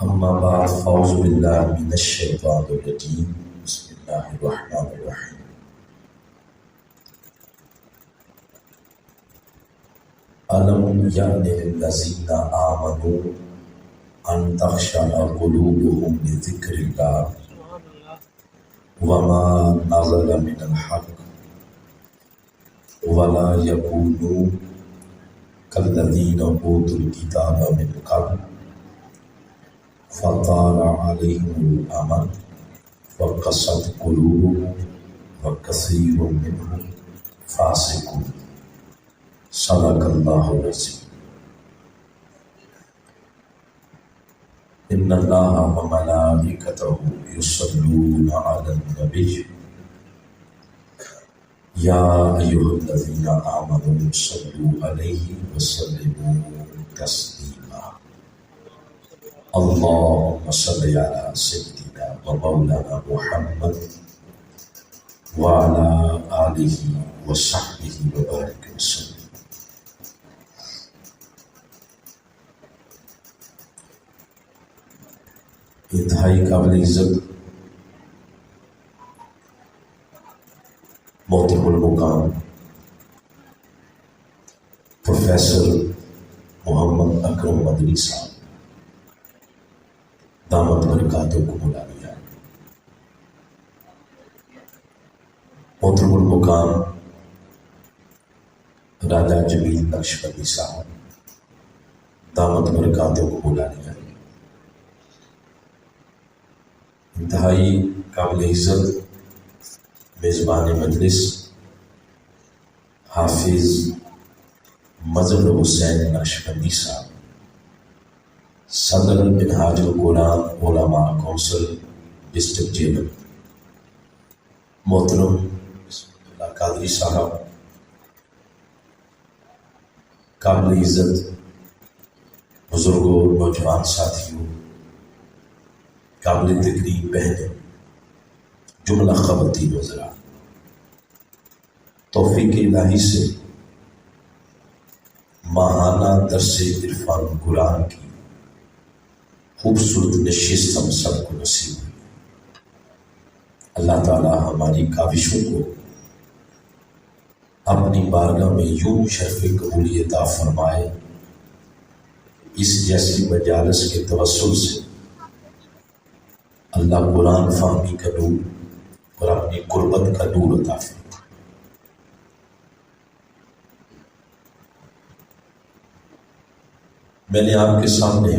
اما بعد فاعوذ باللہ من الشیطان الرجیم بسم اللہ الرحمن الرحیم الم یعن للذین آمنوا ان تخشع قلوبهم لذکر اللہ وما نزل من الحق ولا یکونوا کالذین اوتوا الکتاب من قبل فطال علیہم الامد وقست قلوبهم وکثیر منهم فاسقون صدق اللہ العظیم۔ ان اللہ وملائکتہ یصلون علی النبی یا ایھا الذین آمنوا صلوا علیہ وسلموا تسلیما۔ اللهم صل على سيدنا ومولانا محمد وعلى آله وصحبه وبارك وسلم۔ انتہائی قابل عزت محترم المقام پروفیسر محمد اکرم مدنی صاحب دامت برکاتہ کو بلا لیا، محترم المقام راجہ جمیل نقشبندی صاحب دامت برکاتہ کو بلا لیا، انتہائی قابل عزت میزبان مجلس حافظ مظہر حسین نقشبندی صاحب صدر منہاج القرآن علماء کونسل ڈسٹرکٹ جیل، محترم بسم اللہ قادری صاحب، قابل عزت بزرگوں نوجوان ساتھیوں، قابل تقریب بہنیں، جملہ خواتین وزراء، توفیق الہی سے ماہانہ درس عرفان قرآن کی خوبصورت نشست ہم سب کو نصیب ہوئی۔ اللہ تعالی ہماری کاوشوں کو اپنی بارگاہ میں یوں شرف قبولی عطا فرمائے، اس جیسی مجالس کے توسل سے اللہ قرآن فہمی کا نور اور اپنی قربت کا نور عطا فرمائے۔ میں نے آپ کے سامنے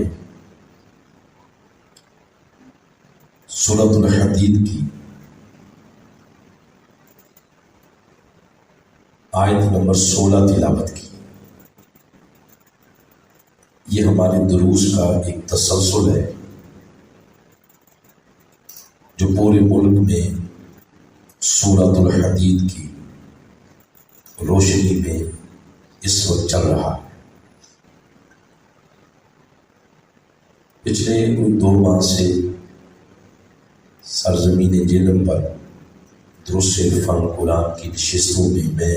سورۃ الحدید کی آیت نمبر 16 تلاوت کی۔ یہ ہمارے دروس کا ایک تسلسل ہے جو پورے ملک میں سورۃ الحدید کی روشنی میں اس وقت چل رہا ہے۔ پچھلے 2 ماہ سے سرزمین جیلم پر دروس عرفان قرآن کی نشستوں میں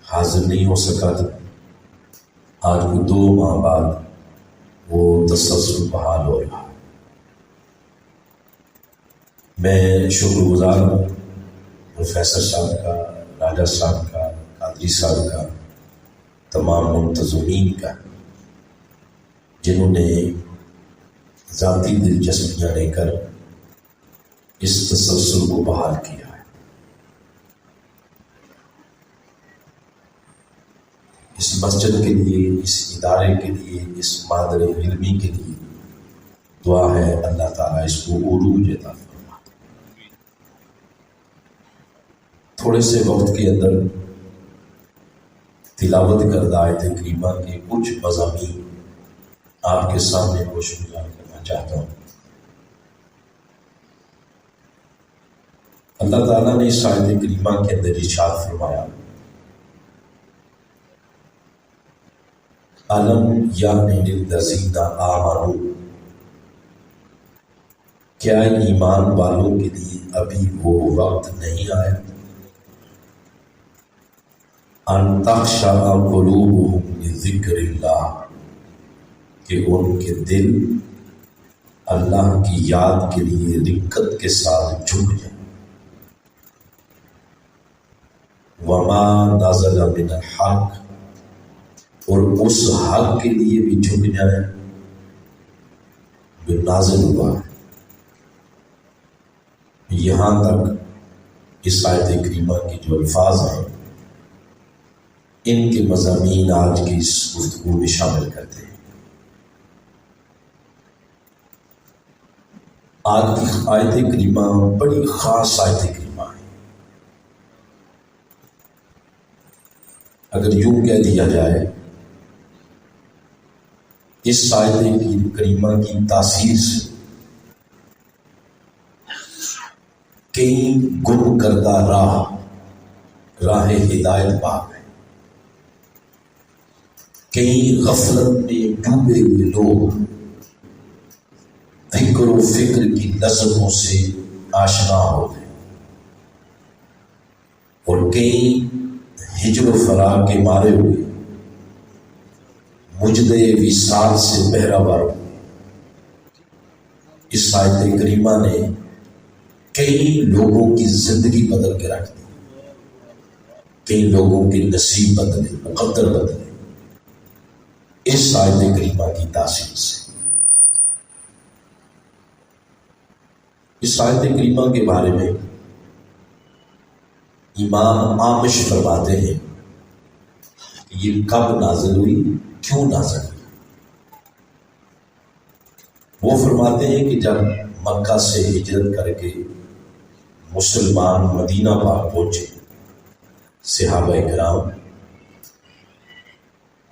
حاضر نہیں ہو سکا تھا۔ آج وہ 2 ماہ بعد وہ تسلسل بحال ہو رہا۔ میں شکر گزار ہوں پروفیسر صاحب کا، راجہ صاحب کا، قادری صاحب کا، تمام منتظمین کا، جنہوں نے ذاتی دلچسپیاں لے کر اس تسلسل کو بحال کیا ہے۔ اس مسجد کے لیے، اس ادارے کے لیے، اس مادر علمی کے لیے دعا ہے اللہ تعالیٰ اس کو عروج عطا فرمائے۔ تھوڑے سے وقت کے اندر تلاوت کردہ آیت کریمہ کے کچھ مضامین آپ کے سامنے گوشگزار کرنا چاہتا ہوں۔ اللہ تعالیٰ نے اس آیت کریمہ کے اندر ارشاد فرمایا، الم یعن للذین آمنوا، کیا ایمان والوں کے لیے ابھی وہ وقت نہیں آیا، ان تخشع قلوبهم لذکر اللہ، کہ ان کے دل اللہ کی یاد کے لیے رقت کے ساتھ جھک جائیں. وما نازل من الحق، اور اس حق کے لیے بھی جھک جائیں جو نازل ہوا ہے. یہاں تک اس آیت کریمہ کے جو الفاظ ہیں ان کے مضامین آج کی اس گفتگو میں شامل کرتے ہیں. آج کی آیت کریمہ بڑی خاص آیت کریمہ ہے. اگر یوں کہہ دیا جائے اس آیت کریمہ کی تاثیر سے کئی گم کردہ راہ ہدایت پا گئے. کئی غفلت میں ڈوبے ہوئے لوگ فکر و فکر کی لذتوں سے آشنا ہو گئے، اور کئی ہجر و فراق کے مارے ہوئے مجدے وصال سے بہرہ ہوئے. اس آیت کریمہ نے کئی لوگوں کی زندگی بدل کے رکھ دی، کئی لوگوں کے نصیب بدلے، مقدر بدلے اس آیت کریمہ کی تاثیر سے. اس آیت کریمہ کے بارے میں امام عامش فرماتے ہیں کہ یہ کب نازل ہوئی، کیوں نازل ہوئی. وہ فرماتے ہیں کہ جب مکہ سے ہجرت کر کے مسلمان مدینہ پاک پہنچے صحابہ کرام،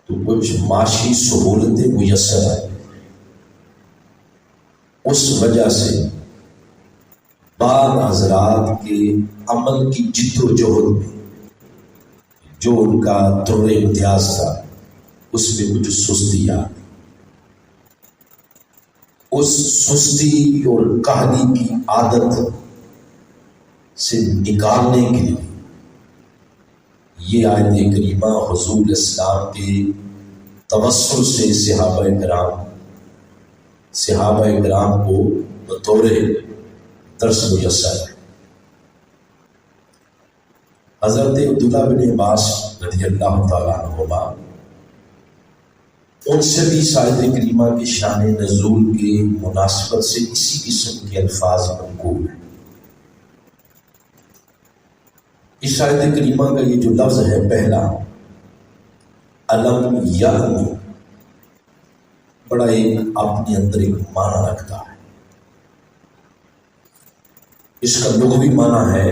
تو کچھ معاشی سہولتیں میسر آئیں. اس وجہ سے بعض حضرات کے عمل کی جد و جہد میں جو ان کا در امتیاز تھا اس میں کچھ سستی آ گئی. اس سستی اور کاہلی کی عادت سے نکالنے کے لیے یہ آیت کریمہ حضور اسلام کے توسل سے صحابہ کرام کو بطور درس میسر ہے. حضرت عبداللہ بن عباس رضی اللہ تعالیٰ عنہما، ان سے بھی اس آیت کریمہ کی شان نزول کے مناسبت سے اسی قسم کے الفاظ منقول ہیں. اس آیت کریمہ کا یہ جو لفظ ہے پہلا علم یعنی، بڑا ایک اپنے اندر ایک معنی رکھتا ہے. اس کا لغوی معنی ہے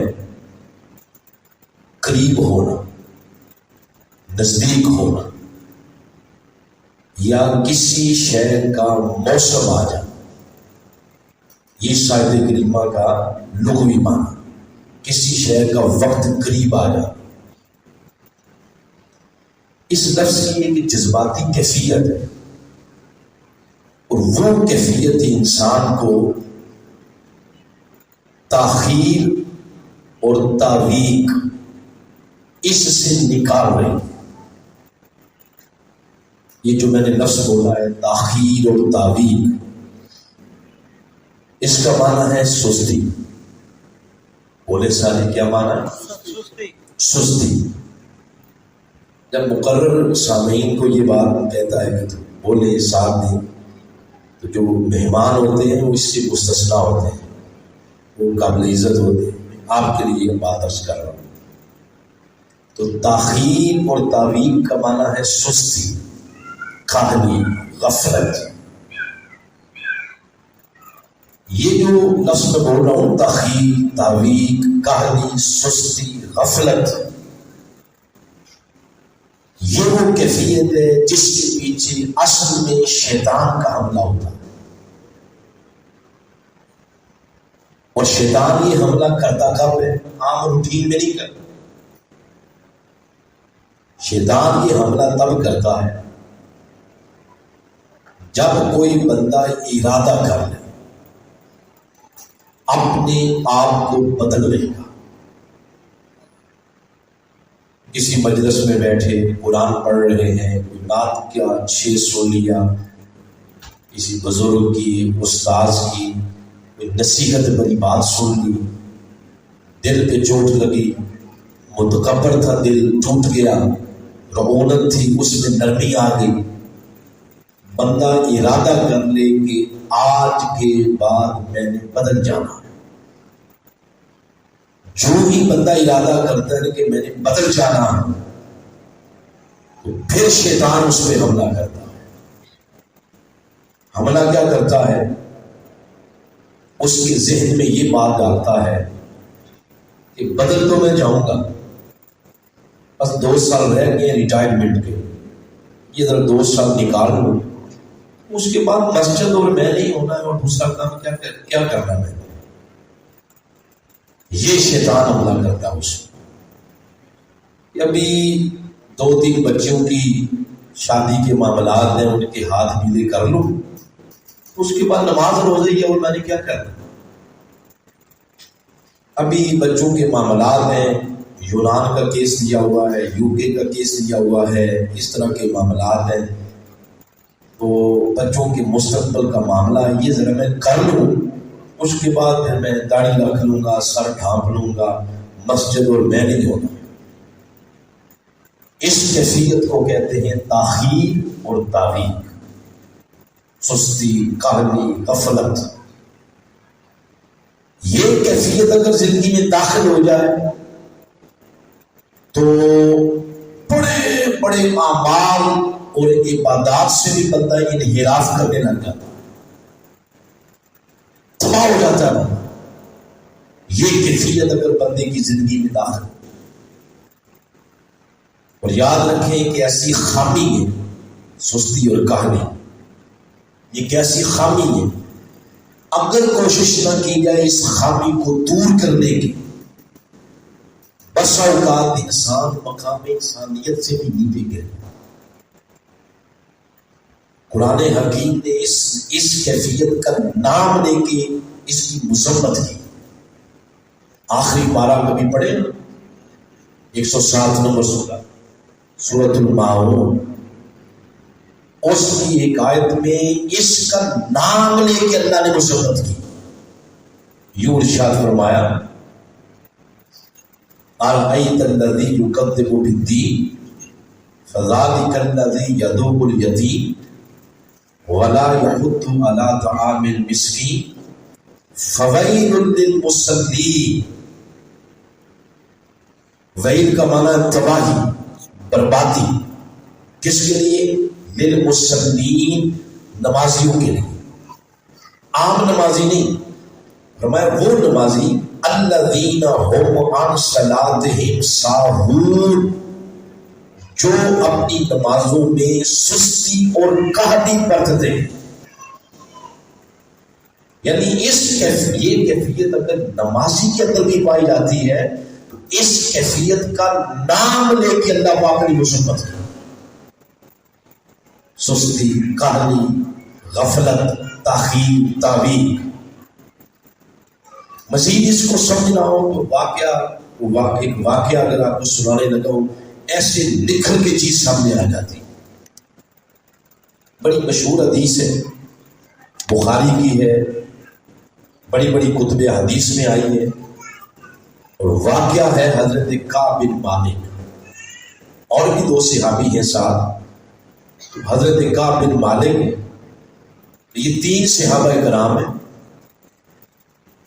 قریب ہونا، نزدیک ہونا، یا کسی شے کا موسم آ جانا. یہ آیت کریمہ کا لغوی معنی، کسی شے کا وقت قریب آ جانا. اس لفظ کی ایک جذباتی کیفیت ہے، اور وہ کیفیت انسان کو تاخیر اور تعویق اس سے نکال رہی ہے. یہ جو میں نے لفظ بولا ہے تاخیر اور تعویق، اس کا معنی ہے سستی. بولے سارے کیا معنی ہے؟ سستی. جب مقرر سامعین کو یہ بات کہتا ہے کہ بولے ساتھ دیں، تو جو مہمان ہوتے ہیں وہ اس سے مستثنا ہوتے ہیں، وہ قابل عزت ہوتے ہیں. آپ کے لیے یہ بات عرض کر رہا ہوں. تو تاخیر اور تعویق کا معنی ہے سستی، کاہلی، غفلت. یہ جو لفظ میں بول رہا ہوں تاخیر، تعویق، کاہلی، سستی، غفلت، یہ وہ کیفیت ہے جس کے پیچھے اصل میں شیطان کا حملہ ہوتا ہے. اور شیطان یہ حملہ کرتا کب ہے؟ عام روٹین میں نہیں کرتا. شیطان یہ حملہ تب کرتا ہے جب کوئی بندہ ارادہ کر لے اپنے آپ کو بدلنے کا. کسی مجلس میں بیٹھے قرآن پڑھ رہے ہیں، کوئی بات کیا 6 سن لیا، کسی بزرگ کی، استاذ کی کوئی نصیحت بڑی بات سن لی، دل پہ چوٹ لگی، متکبر تھا دل، ٹوٹ گیا، رعونت تھی اس میں نرمی آ گئی، بندہ ارادہ کر لے کہ آج کے بعد میں نے بدل جانا، جو ہی بندہ ارادہ کرتا ہے کہ میں نے بدل جانا، تو پھر شیطان اس پہ حملہ کرتا ہے۔ حملہ کیا کرتا ہے؟ اس کے ذہن میں یہ بات ڈالتا ہے کہ بدل تو میں جاؤں گا، بس 2 سال رہ گئے ریٹائرمنٹ کے، یہ ذرا 2 سال نکال لوں، اس کے بعد مسجد اور میں نہیں ہونا ہے، اور دوسرا کام کیا کرنا میں نے۔ یہ شیطان حملہ کرتا ہے اس میں۔ ابھی 2-3 بچوں کی شادی کے معاملات ہیں، ان کے ہاتھ پیلے کر لوں، اس کے بعد نماز روزے ہی اور میں نے کیا کرنا۔ ابھی بچوں کے معاملات ہیں، یونان کا کیس لیا ہوا ہے، UK کا کیس لیا ہوا ہے، اس طرح کے معاملات ہیں، تو بچوں کے مستقبل کا معاملہ یہ ذرا میں کر لوں، اس کے بعد پھر میں داڑھی رکھ لوں گا، سر ڈھانپ لوں گا، مسجد اور میں نہیں ہونا۔ اس کیفیت کو کہتے ہیں تاخیر اور تاویل، سستی، کاہلی، غفلت۔ یہ کیفیت اگر زندگی میں داخل ہو جائے تو بڑے بڑے اعمال اور عبادات سے بھی بندہ انحراف کرنے لگ جاتا ہے، تباہ ہو جاتا ہے۔ یہ کیفیت اگر بندے کی زندگی میں داخل ہو، اور یاد رکھیں کہ ایسی خامی ہے سستی اور کاہلی، یہ کیسی خامی ہے، اگر کوشش نہ کی جائے اس خامی کو دور کرنے کی، بسا اوقات انسان مقام انسانیت سے بھی نیچے گرے۔ قرآن حکیم نے اس کیفیت کا نام لے کے اس کی مذمت کی۔ آخری پارہ کبھی پڑھے 107 نمبر سورۃ الماعون، اس کی ایک آیت میں اس کا نام لے کے اللہ نے مذمت کی، یوں ارشاد فرمایا أَرَأَيْتَ الَّذِي يُكَذِّبُ بِالدِّينِ فَذَلِكَ الَّذِي يَدُعُّ الْيَتِيمَ وَلَا يَحُضُّ عَلَى طَعَامِ الْمِسْكِينِ فَوَيْلٌ لِلْمُصَلِّينَ۔ ویل کا معنی تباہی، بربادی، کس کے لیے؟ للمصلین، نمازیوں کے لیے، عام نمازی نہیں، فرمایا وہ نمازی الذین هم عن صلاتهم ساہون، جو اپنی نمازوں میں سستی اور کاہلی برتتے ہیں۔ یعنی یہ کیفیت اگر نمازی کے اندر بھی پائی جاتی ہے تو اس کیفیت کا نام لے کے اللہ پاک نے مذمت کی۔ سستی، کاہلی، غفلت، تاخیر، تاویل۔ مزید اس کو سمجھنا ہو تو ایک واقعہ اگر آپ کو سنانے لگا ہو، ایسے نکھر کے چیز سامنے آ جاتی۔ بڑی مشہور حدیث ہے، بخاری کی ہے، بڑی بڑی کتب حدیث میں آئی ہے، اور واقعہ ہے حضرت کعب بن مالک، اور بھی 2 صحابی ہیں ساتھ، حضرت کعب بن مالک، یہ 3 صحابہ کرام ہیں۔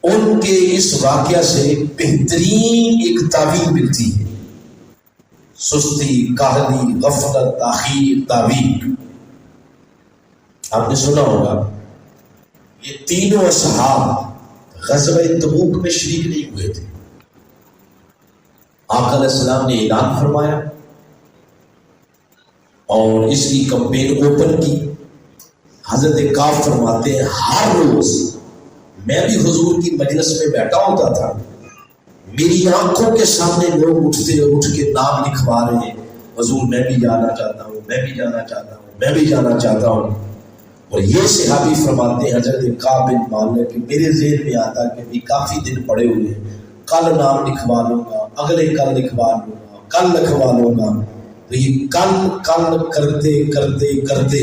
ان کے اس واقعہ سے بہترین ایک تعبیر ملتی ہے، سستی، کاہلی، غفلت، تاخیر، تاویل۔ آپ نے سنا ہوگا یہ تینوں اصحاب غزوہ تبوک میں شریک نہیں ہوئے تھے۔ آقا علیہ السلام نے اعلان فرمایا اور اس کی کمپین اوپن کی۔ حضرت کعب فرماتے ہیں ہر روز میں بھی حضور کی مجلس میں بیٹھا ہوتا تھا، میری آنکھوں کے سامنے لوگ اٹھ کے نام لکھوا رہے ہیں، حضور میں بھی جانا چاہتا ہوں، میں بھی جانا چاہتا ہوں، میں بھی جانا چاہتا ہوں۔ اور یہ صحابی فرماتے ہیں حضرت کعب بن مالک کہ میرے ذہن میں آتا کہ بھی کافی دن پڑے ہوئے ہیں، کل نام لکھوا لوں گا، اگلے کل لکھوا لوں گا، کل لکھوا لوں گا۔ تو یہ کل کرتے کرتے کرتے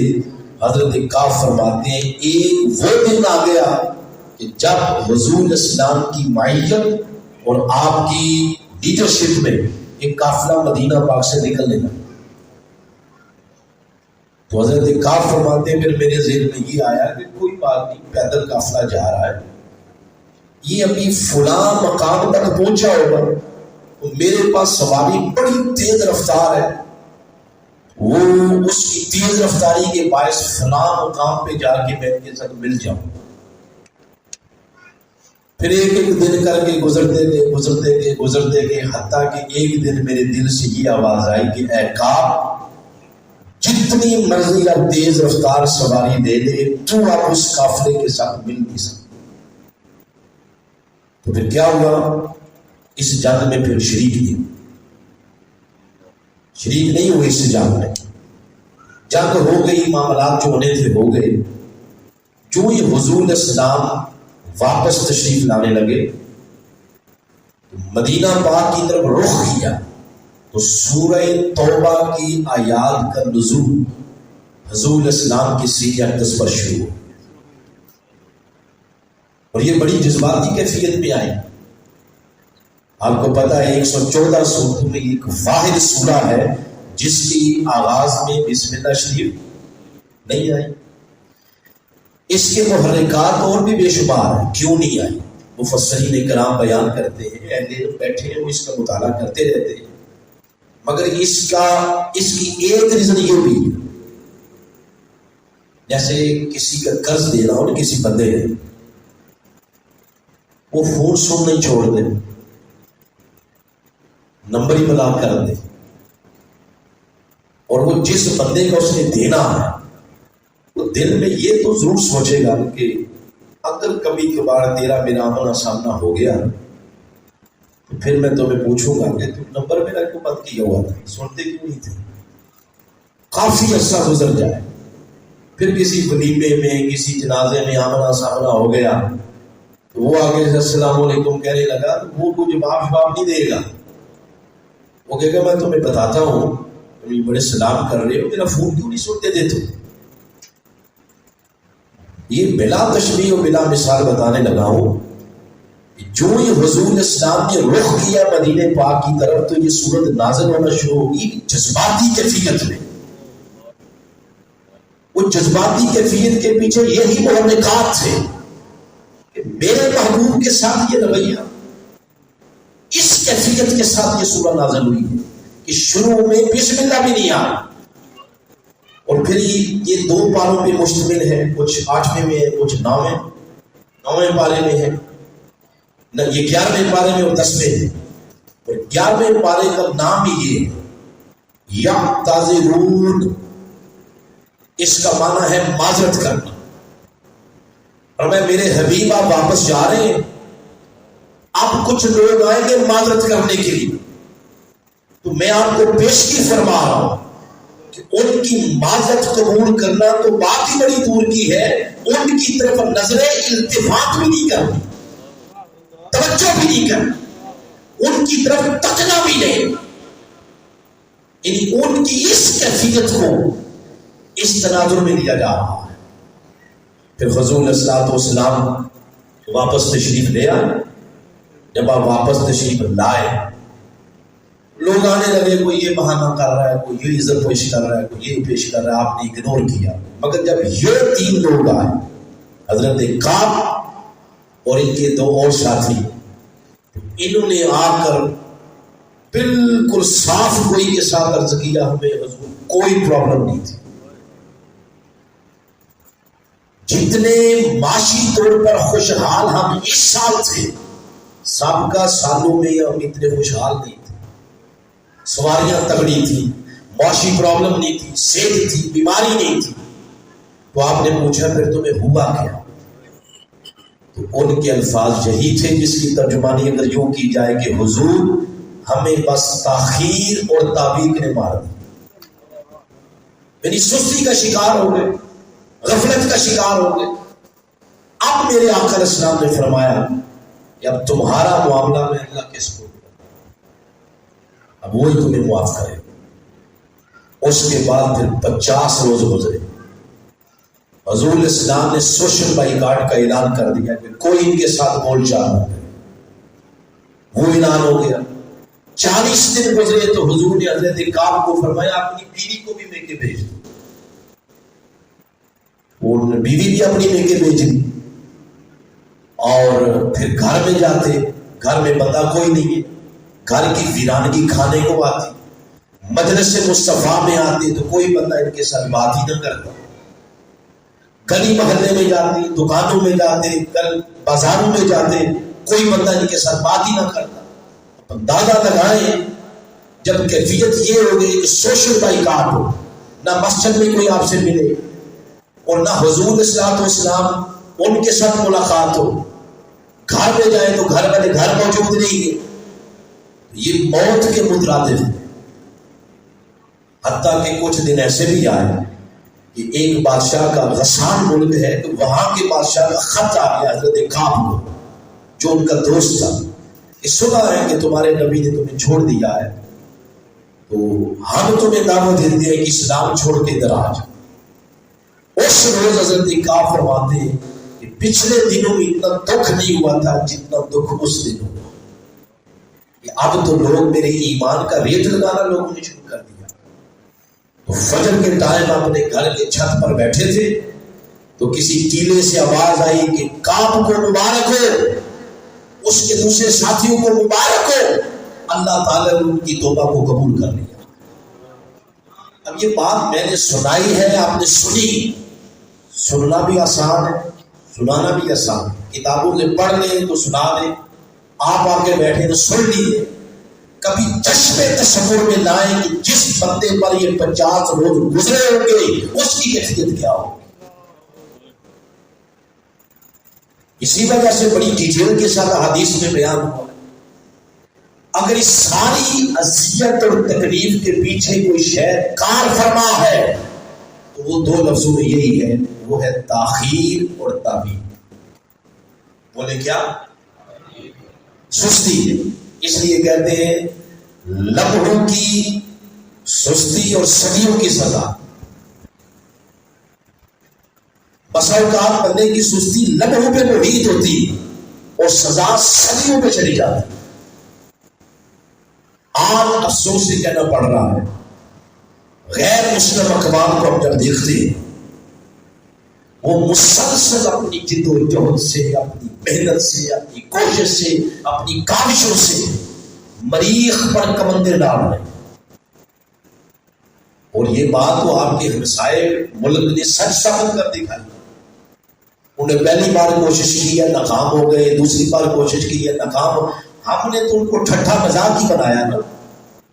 حضرت کعب فرماتے ہیں ایک وہ دن آ گیا کہ جب حضور اسلام کی معیت اور آپ کی لیڈرشپ میں ایک قافلہ مدینہ پاک سے نکلنے لگا، تو حضرت کعب فرماتے ہیں پھر میرے ذہن میں یہ آیا کہ کوئی بات نہیں، پیدل قافلہ جا رہا ہے، یہ ابھی فلاں مقام تک پہنچا ہوگا تو میرے پاس سواری بڑی تیز رفتار ہے، وہ اس کی تیز رفتاری کے باعث فلاں مقام پہ جا کے میں ان کے ساتھ مل جاؤں۔ پھر ایک ایک دن کر کے گزرتے گئے حتیٰ کہ ایک دن میرے دل سے یہ آواز آئی کہ اے کعب، جتنی مرضی اب تیز رفتار سواری دے دے تو آپ اس قافلے کے ساتھ مل نہیں سکتے۔ تو پھر کیا ہوا، اس جنگ میں پھر شریک نہیں ہوئے، اس جنگ میں جنگ ہو گئی، معاملات جو ہونے تھے ہو گئے۔ جو یہ حضور اسلام واپس تشریف لانے لگے، مدینہ پاک کی طرف رخ کیا تو سورہ توبہ کی آیات کا نزول حضور اسلام کی سیرہ اقدس پر شروع ہو، اور یہ بڑی جذباتی کیفیت میں آئی۔ آپ کو پتا ہے 114 سورتوں میں ایک واحد سورہ ہے جس کی آغاز میں بسم اللہ شریف نہیں آئی۔ اس کے محرکات اور بھی بے شمار ہیں، کیوں نہیں آئی؟ مفسرین کرام بیان کرتے ہیں، اہل علم بیٹھے ہیں وہ اس کا مطالعہ کرتے رہتے ہیں، مگر اس کی ایک ریزن یہ بھی ہے، جیسے کسی کا قرض دینا ہو نا کسی بندے نے، وہ فون سن نہیں چھوڑ دے، نمبر ہی بلاک کر دے، اور وہ جس بندے کا اس نے دینا ہے تو دل میں یہ تو ضرور سوچے گا کہ اگر کبھی کبھار تیرا میرا آمنا سامنا ہو گیا تو پھر میں تمہیں پوچھوں گا کہ تم نمبر میرا کیوں بند کیا ہوا تھا، سنتے کیوں نہیں تھے؟ کافی عرصہ گزر جائے، پھر کسی ولیمے میں کسی جنازے میں آمنا سامنا ہو گیا تو وہ آگے سے السلام علیکم کہنے لگا تو وہ کوئی جواب نہیں دے گا، وہ کہے گا میں تمہیں بتاتا ہوں تم بڑے سلام کر رہے ہو، میرا فون کیوں نہیں سنتے دیتے؟ یہ بلا تشبیہ و بلا مثال بتانے لگا ہوں، جو ہی حضور اسلام نے رخ کیا مدینہ پاک کی طرف تو یہ سورت نازل ہونا شروع ہوگی جذباتی کیفیت میں۔ وہ جذباتی کیفیت کے پیچھے یہی محرکات تھے کہ میرے محبوب کے ساتھ یہ رویہ، اس کیفیت کے ساتھ یہ سورہ نازل ہوئی ہے کہ شروع میں بسم اللہ بھی نہیں آیا، اور پھر یہ 2 پاروں پہ مشتمل ہے، کچھ 8ویں میں ہے، کچھ 9ویں پارے میں ہے، یہ 11ویں پارے میں اور 10ویں ہے، اور 11ویں پارے کا نام ہی یہ یعتذرون، اس کا معنی ہے معذرت کرنا، اور میں میرے حبیب آپ واپس جا رہے ہیں، اب کچھ لوگ آئیں گے معذرت کرنے کے لیے، تو میں آپ کو پیشگی فرما رہا ہوں کہ ان کی معذرت قبول کرنا تو بات ہی بڑی دور کی ہے، ان کی طرف نظریں التفات بھی نہیں کرنی، توجہ بھی نہیں کرنی، ان کی طرف تکنا بھی نہیں، یعنی ان کی اس کیفیت کو اس تناظر میں لیا جا رہا ہے۔ پھر حضور صلی اللہ علیہ وسلم واپس تشریف لے آئے، جب آپ واپس تشریف لائے لوگ آنے لگے، کوئی یہ بہانہ کر رہا ہے، کوئی یہ عزت پیش کر رہا ہے، کوئی یہ پیش کر رہا ہے، آپ نے اگنور کیا، مگر جب یہ 3 لوگ آئے، حضرت کعب اور ان کے 2 اور ساتھی، انہوں نے آ کر بالکل صاف گوئی کے ساتھ عرض کیا ہمیں حضور کوئی پرابلم نہیں تھی، جتنے معاشی طور پر خوشحال ہم اس سال تھے سابقہ سالوں میں ہم اتنے خوشحال نہیں تھے، سواریاں تگڑی تھی، معاشی پرابلم نہیں تھی، صحت تھی، بیماری نہیں تھی۔ تو آپ نے پوچھا پھر تمہیں ہوا کیا؟ تو ان کے الفاظ یہی تھے جس کی ترجمانی اگر یوں کی جائے کہ حضور ہمیں بس تاخیر اور تعبیر نے مار دی، یعنی سستی کا شکار ہو گئے، غفلت کا شکار ہو گئے۔ اب میرے آقا علیہ السلام نے فرمایا کہ اب تمہارا معاملہ میں اللہ کس کو، اب وہی تمہیں معاف کرے۔ اس کے بعد پھر 50 روز گزرے، حضور اسلام نے سوشل بائیکاٹ کا اعلان کر دیا کہ کوئی ان کے ساتھ بول چال نہ کرے. وہ اعلان ہو گیا. 40 دن گزرے تو حضور نے حضرت کعب کو فرمایا اپنی بیوی کو بھی میکے بھیج دو. اور بیوی بھی اپنی میکے بھیج دی. اور پھر گھر میں جاتے, گھر میں بندہ کوئی نہیں ہے, گھر کی ویرانگی کھانے کو آتی. مجلس مصطفیٰ میں آتے تو کوئی بندہ ان کے ساتھ بات ہی نہ کرتا. گلی محلے میں جاتے, دکانوں میں جاتے, بازاروں میں جاتے, کوئی بندہ ان کے ساتھ بات ہی نہ کرتا. اندازہ لگائیں جب کیفیت یہ ہو گئی کہ سوشل بائیکاٹ ہو, نہ مسجد میں کوئی آپ سے ملے اور نہ حضور اسلام ان کے ساتھ ملاقات ہو, گھر میں جائیں تو گھر والے گھر موجود نہیں ہے, یہ موت کے مترادف ہے. حتیٰ کہ کچھ دن ایسے بھی آئے کہ ایک بادشاہ کا غسان ملک ہے تو وہاں کے بادشاہ کا خط آ گیا حضرت کعب کو جو ان کا دوست تھا کہ سنا ہے کہ تمہارے نبی نے تمہیں چھوڑ دیا ہے, تو ہم تمہیں دعوت دیتے ہیں کہ اسلام چھوڑ کے ادھر آ جاؤ. اس روز حضرت کعب فرماتے ہیں کہ پچھلے دنوں میں اتنا دکھ نہیں ہوا تھا جتنا دکھ اس دن ہوا. اب تو لوگ میرے ایمان کا ریٹ لگانا لوگوں نے شروع کر دیا. تو فجر کے ٹائم اپنے گھر کے چھت پر بیٹھے تھے تو کسی ٹیلے سے آواز آئی کہ کعب کو مبارک ہو, اس کے دوسرے ساتھیوں کو مبارک ہو, اللہ تعالیٰ نے ان کی توبہ کو قبول کر لیا. اب یہ بات میں نے سنائی ہے, آپ نے سنی. سننا بھی آسان ہے, سنانا بھی آسان. کتابوں سے پڑھ لیں تو سنا لیں, آپ آ کے بیٹھے تو سن لیجیے. کبھی چشمے تصور میں لائیں کہ جس بندے پر یہ 50 روز گزرے ہوں گے اس کی کیفیت کیا ہوگی. اسی وجہ سے بڑی ڈیٹیل کے ساتھ حدیث میں بیان ہوا. اگر اس ساری اذیت اور تکلیف کے پیچھے کوئی شے کار فرما ہے تو وہ 2 لفظوں میں یہی ہے, وہ ہے تاخیر اور تعبیر. بولے کیا؟ سستی. اس لیے کہتے ہیں لمحوں کی سستی اور صدیوں کی سزا. بسا اوقات بندے کی سستی لمحوں پہ محیط ہوتی اور سزا صدیوں پہ چلی جاتی. آج افسوس سے کہنا پڑ رہا ہے, غیر مسلم اقوام کو ہم جب دیکھتے ہیں وہ مسلسل اپنی جد و جہد سے, اپنی محنت سے, اپنی کوشش سے, اپنی کاوشوں سے مریخ پر کمندے ڈال رہے ہیں. اور یہ بات تو آپ کے ہمسائے ملک نے سچ ثابت کر دکھائی. انہیں پہلی بار کوشش کی ہے, ناکام ہو گئے. دوسری بار کوشش کی ہے, ناکام. ہم نے تو ان کو ٹھٹھا مذاق ہی بنایا نا.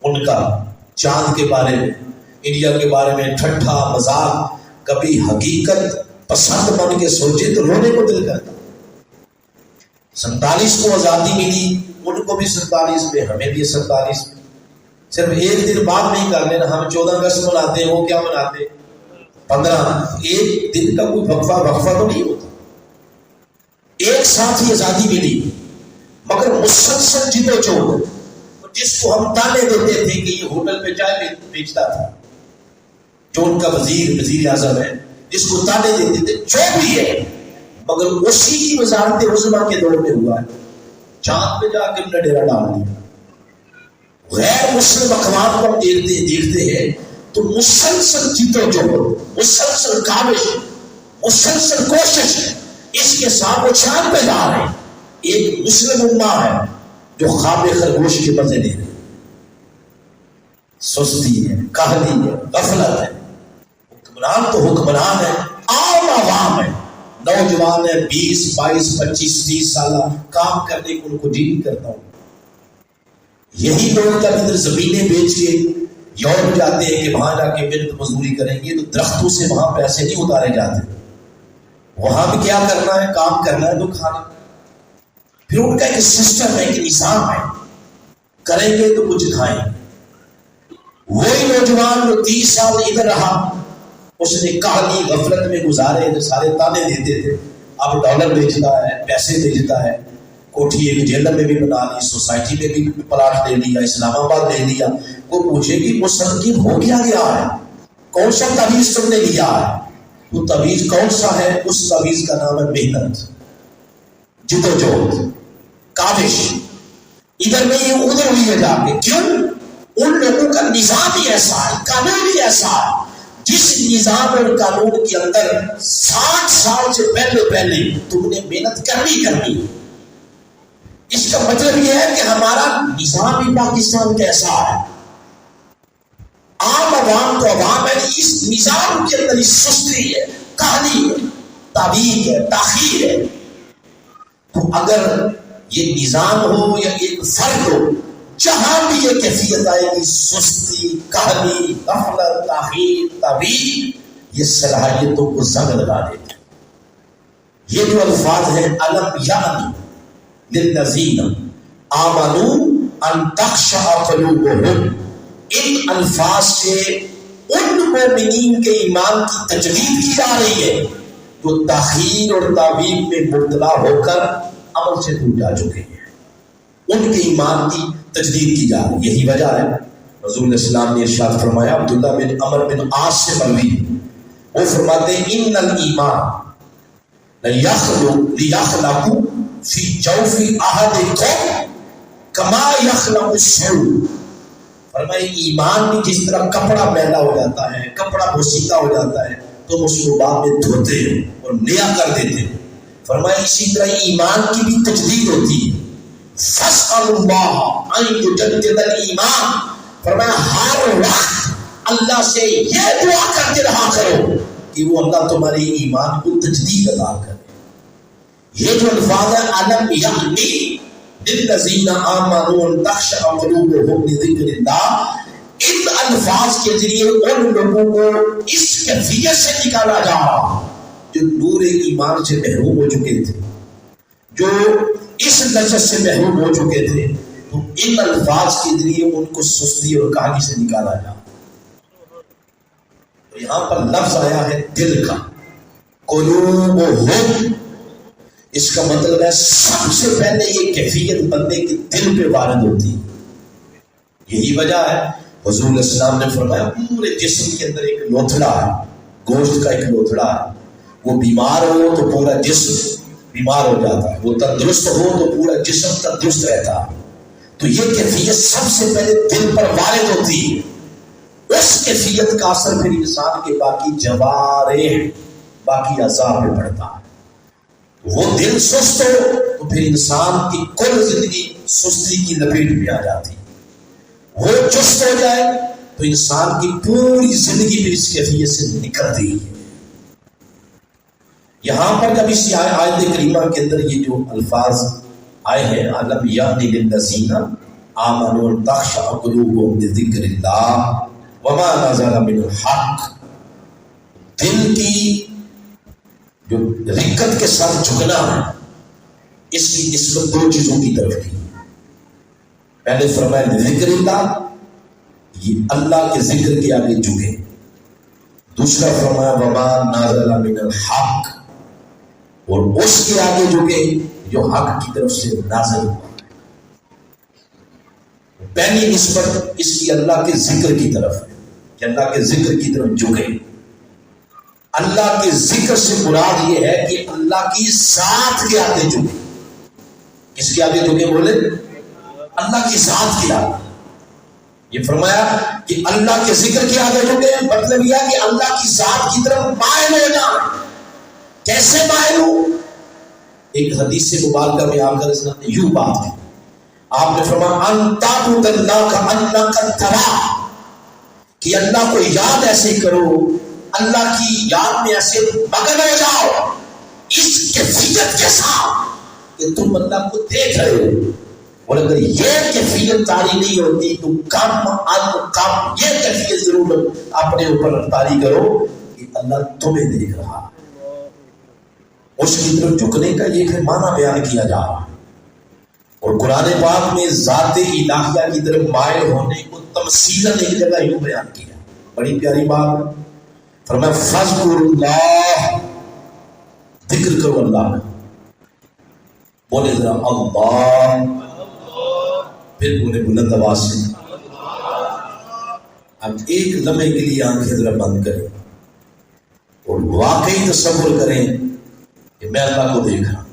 ان کا چاند کے بارے میں, انڈیا کے بارے میں ٹھٹھا مذاق. کبھی حقیقت پسند بن کے سوچے تو رونے کو دل کرتا. 47 کو آزادی ملی, ان کو بھی 47 میں, ہمیں بھی 47 میں. صرف ایک دن بعد نہیں کر لینا. ہم 14 اگست مناتے ہیں, وہ کیا مناتے ہیں 15. ایک دن کا کوئی وقفہ تو نہیں ہوتا. ایک ساتھ ہی آزادی ملی, مگر مسلسل جدوجہد. جس کو ہم تانے دیتے تھے کہ یہ ہوٹل پہ چائے بیچتا تھا, جو ان کا وزیر اعظم ہے, جس کو تانے دیتے تھے, جو بھی ہے, مگر اسی کی وزارت عظمیٰ کے دور میں ہوا ہے. چاند پہ جا کے انہیں ڈیرا ڈال دیا. غیر مسلم اقوام کو ہم دیکھتے ہیں تو مسلسل جدوجہد, مسلسل کاوش, مسلسل کوشش, اس کے ساتھ وہ چاند پہ جا رہے ہیں. ایک مسلم امہ ہے جو خواب خرگوش کے مزے لے رہے. سستی ہے, کاہلی ہے, غفلت ہے. حکمران تو حکمران ہے, عام عوام ہے, نوجوان ہے, 20, 22, 25, 30 سالہ, کام کرنے کو ان کو جی نہیں کرتا ہوں. یہی لوگ جب ادھر زمینیں بیچ کے یورپ جاتے ہیں کہ وہاں جا کے محنت مزدوری کریں گے تو درختوں سے وہاں پیسے نہیں اتارے جاتے. وہاں بھی کیا کرنا ہے, کام کرنا ہے تو کھانا. پھر ان کا ایک سسٹم ہے, ایک نظام ہے, کریں گے تو کچھ کھائیں. وہی نوجوان جو 30 سال ادھر رہا, اس نے کہانی غفلت میں گزارے, جو سارے تانے دیتے تھے, اب ڈالر بیچتا ہے, پیسے بیچتا ہے, کوٹھی ایک جیلر میں بھی بنا لی, سوسائٹی میں بھی پلاٹ لے لیا, اسلام آباد لے لیا. وہ پوچھے کہ مسلم ہو کیا گیا ہے, کون سا تعویذ تم نے لیا ہے, وہ تعویذ کون سا ہے؟ اس تعویذ کا نام ہے محنت، جدوجہد، کاوش، ادھر نہیں ادھر ہوئی ہے جا کے۔ کیوں؟ ان لوگوں کا نظام ہی ایسا ہے، قانون ہی ایسا ہے، جس نظام اور قانون کے اندر 60 سال سے پہلے تم نے محنت کرنی ہے۔ اس کا مطلب یہ ہے کہ ہمارا نظام ہی پاکستان کیسا ہے، عام عوام تو عوام ہے، اس نظام کے اندر سستی ہے، کہانی ہے، تعویذ ہے، تاخیر ہے۔ تو اگر یہ نظام ہو یا ایک فرد ہو، جہاں بھی یہ کیفیت آئے گی، سستی، کہانی، غفلت، تاخیر، تعویذ، یہ صلاحیتوں کو زنگ لگا دیتے ہیں۔ یہ جو الفاظ ہیں الم یعنی للذین آمنوا ان تخشع قلوبهم، ان الفاظ سے ان مومنین کے ایمان کی تجدید کی جا رہی ہے جو تاخیر اور تعویل میں مبتلا ہو کر عمل سے دور جا چکے ہیں، ان کے ایمان کی تجدید کی جا رہی ہے۔ یہی وجہ ہے رسول السلام نے ارشاد فرمایا، عبداللہ بن عمر بن عاص سے مروی، وہ فرماتے ہیں ان الایمان لیخلق فی جوف احدکم کما یخلق الثوب، فرمائے ایمان بھی جس طرح کپڑا میلا ہو جاتا ہے، کپڑا بوسیدہ ہو جاتا ہے تو اس کو بعد میں دھوتے ہیں اور نیا کر دیتے ہیں، فرمائے اسی طرح ایمان کی بھی تجدید ہوتی ہے۔ فاسألوا اللہ ان یجدد الایمان، فرمایا ہر وقت اللہ سے یہ دعا کرتے رہا کرو کہ وہ اللہ تمہارے ایمان کو تجدید عطا کرے۔ یہ جو الفاظ ہے علم یعنی للذین آمنوا ان تخشع قلوبهم لذکر اللہ، ان الفاظ کے ذریعے ان لوگوں کو اس کیفیت سے نکالا جا رہا جو نور ایمان سے محروم ہو چکے تھے، جو اس لذت سے محروم ہو چکے تھے، تو ان الفاظ کے ذریعے ان کو سستی اور کہانی سے نکالا جا رہا۔ تو یہاں پر لفظ آیا ہے دل کا، قلوبهم، اس کا مطلب ہے سب سے پہلے یہ کیفیت بندے کے دل پہ وارد ہوتی ہے۔ یہی وجہ ہے حضور السلام نے فرمایا پورے جسم کے اندر ایک لوتھڑا ہے، گوشت کا ایک لوتھڑا ہے، وہ بیمار ہو تو پورا جسم بیمار ہو جاتا ہے، وہ تندرست ہو تو پورا جسم تندرست رہتا ہے۔ تو یہ کیفیت سب سے پہلے دل پر وارد ہوتی ہے، اس کیفیت کا اثر پھر انسان کے باقی جوارح، باقی اعضاء پہ پڑتا ہے۔ وہ دل سست ہو تو پھر انسان کی کل زندگی سستی کی لپیٹ میں آ جاتی، وہ چست ہو جائے تو انسان کی پوری زندگی پھر اس کیفیت سے نکلتی ہے۔ یہاں پر جب اس آیت کریمہ کے اندر یہ جو الفاظ آئے ہیں علم یعنی للذین آمنوا ان تخشع قلوبهم لذکر اللہ وما نزل من الحق، دل کی جو رکت کے ساتھ جھکنا ہے، اس کی نسبت دو چیزوں کی طرف کی۔ پہلے فرمایا ذکر اللہ، یہ اللہ کے ذکر کے آگے جھکے، دوسرا فرمایا وما نازل من الحق، اور اس کے آگے جھکے جو حق کی طرف سے نازل ہوا۔ پہلی نسبت اس کی اللہ کے ذکر کی طرف ہے کہ اللہ کے ذکر کی طرف جھکے۔ اللہ کے ذکر سے مراد یہ ہے کہ اللہ کی ذات کے آگے جھکے۔ کس کے آگے جھکے بولے؟ اللہ کی ذات کے آگے۔ یہ فرمایا کہ اللہ کے ذکر کے آگے جھکے، مطلب یہ کہ اللہ کی ذات کی طرف مائل ہو جائیں۔ کیسے مائل ہو؟ ایک حدیث سے مبارکہ میں آ کر اس نے یوں بات کی، آپ نے فرمایا ان تعبد اللہ کانک تراہ، کہ اللہ کو یاد ایسے کرو، اللہ کی یاد میں ایسے مگن ہو جاؤ اس کیفیت کے ساتھ کہ تم اللہ کو دیکھ رہے ہو۔ اور اگر یہ کیفیت طاری نہیں ہوتی تو کم یہ کیفیت ضرور اپنے اوپر طاری کرو کہ اللہ تمہیں دیکھ رہا ہے۔ اس کی طرف جھکنے کا یہ پھر معنی بیان کیا جا رہا ہے، اور قرآن پاک میں ذات الہیہ کی طرف مائل ہونے کو تمثیلاً ایک جگہ یوں بیان کیا، بڑی پیاری بات۔ فرمایا فذکر اللہ، ذکر کرو اللہ کا، بولے ذرا اللہ، پھر بولے بلند آواز سے۔ اب ایک لمحے کے لیے آنکھیں ذرا بند کریں، اور واقعی تصور کریں کہ میں اللہ کو دیکھ رہا ہوں.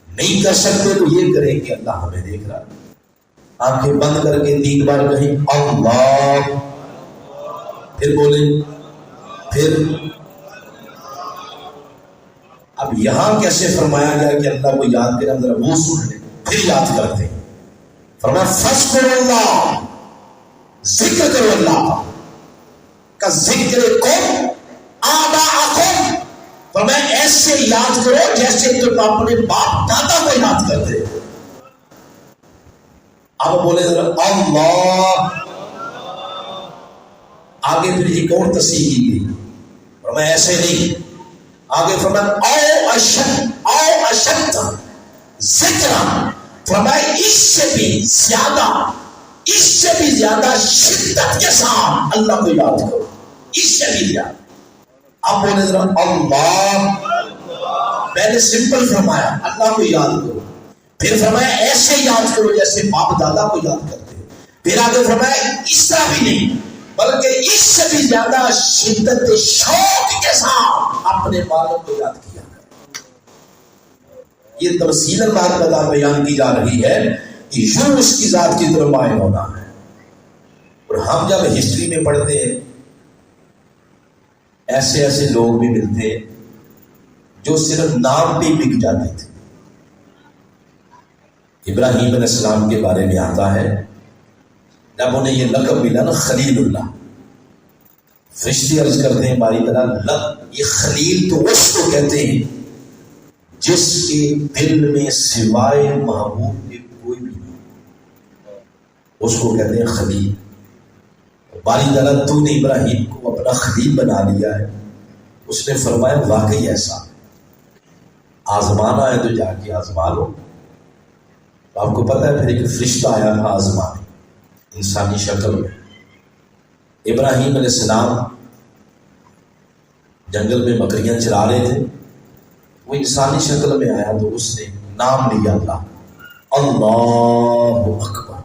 نہیں کر سکتے تو یہ کریں کہ اللہ ہمیں دیکھ رہا. آنکھیں بند کر کے 3 بار کہیں اللہ، پھر بولیں، پھر. اب یہاں کیسے فرمایا گیا کہ اللہ کو یاد کریں؟ ذرا وہ سن لیں پھر یاد کرتے ہیں. فرمایا فذکروا اللہ، ذکر کرو اللہ کا. ذکر کم آباءکم، فرمایا ایسے یاد کرو جیسے تم اپنے باپ دادا کو یاد کرتے. اب بولے ذرا اللہ. آگے پھر ایک اور تصحیح کی گئی، فرمایا ایسے نہیں. آگے فرمایا او اشد ذکر، فرمایا اس سے بھی زیادہ شدت کے ساتھ اللہ کو یاد کرو، اس سے بھی زیادہ. اب بولے ذرا اللہ. پہلے سمپل فرمایا اللہ کو یاد کرو، پھر فرمایا ایسے یاد کرو جیسے باپ دادا کو یاد کرتے. پھر آگے فرمایا اس طرح بھی نہیں بلکہ اس سے بھی زیادہ شدت شوق کے ساتھ اپنے بالوں کو یاد کیا. یہ تفصیل بات بیان کی جا رہی ہے کہ یوں اس کی ذات کی طرف مائل ہونا ہے. اور ہم جب ہسٹری میں پڑھتے ہیں ایسے لوگ بھی ملتے ہیں جو صرف نام پہ بک جاتے تھے. ابراہیم علیہ السلام کے بارے میں آتا ہے جب انہیں یہ لقب ملا نا خلیل اللہ، فرشتے عرض کرتے ہیں باری تعالیٰ یہ خلیل تو اس کو کہتے ہیں جس کے دل میں سوائے محبوب کے کوئی بھی نہیں، اس کو کہتے ہیں خلیل. باری تعالیٰ تو نے ابراہیم کو اپنا خلیل بنا لیا ہے. اس نے فرمایا واقعی ایسا آزمانا ہے تو جا کے آزما لو. آپ کو پتہ ہے پھر ایک فرشتہ آیا تھا آزمانے انسانی شکل میں. ابراہیم علیہ السلام جنگل میں بکریاں چرا رہے تھے، وہ انسانی شکل میں آیا تو اس نے نام لیا اللہ اکبر.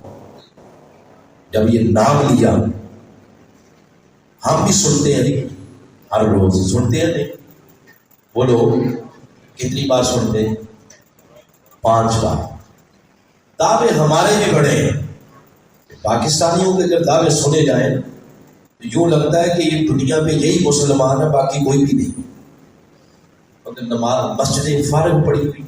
جب یہ نام لیا، ہم بھی سنتے ہیں ہر روز سنتے ہیں نہیں بولو کتنی بار سنتے ہیں؟ 5 بار. دعوے ہمارے بھی بڑے ہیں. پاکستانیوں کے اگر دعوے سنے جائیں تو یوں لگتا ہے کہ یہ دنیا میں یہی مسلمان ہے، باقی کوئی بھی نہیں. مگر نماز مسجدیں فارغ پڑی ہوئی،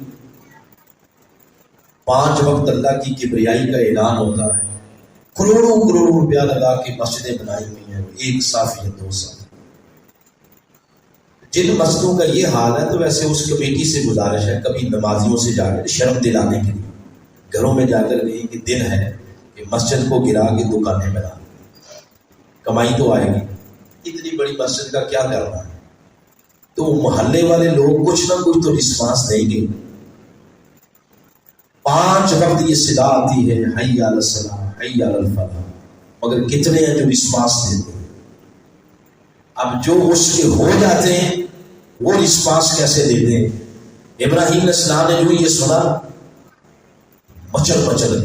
5 وقت اللہ کی کبریائی کا اعلان ہوتا ہے. کروڑوں روپیہ لگا کے مسجدیں بنائی ہوئی ہیں، 1 صف یا 2 صف. جن مسجدوں کا یہ حال ہے تو ویسے اس کمیٹی سے گزارش ہے کبھی نمازیوں سے جا کر شرم دلانے کے لیے گھروں میں جا کر نہیں کہ دن ہے کہ مسجد کو گرا کے دکانیں بنا، کمائی تو آئے گی. اتنی بڑی مسجد کا کیا کرنا ہے؟ تو محلے والے لوگ کچھ نہ کچھ تو رسپانس دیں گے. 5 وقت یہ صدا آتی ہے حی علی الصلاۃ حی علی الفلاح، مگر کتنے ہیں جو رسپانس دیتے ہیں؟ اب جو اس کے ہو جاتے ہیں وہ رسپانس کیسے دیتے ہیں؟ ابراہیم علیہ السلام نے جو یہ سنا مچل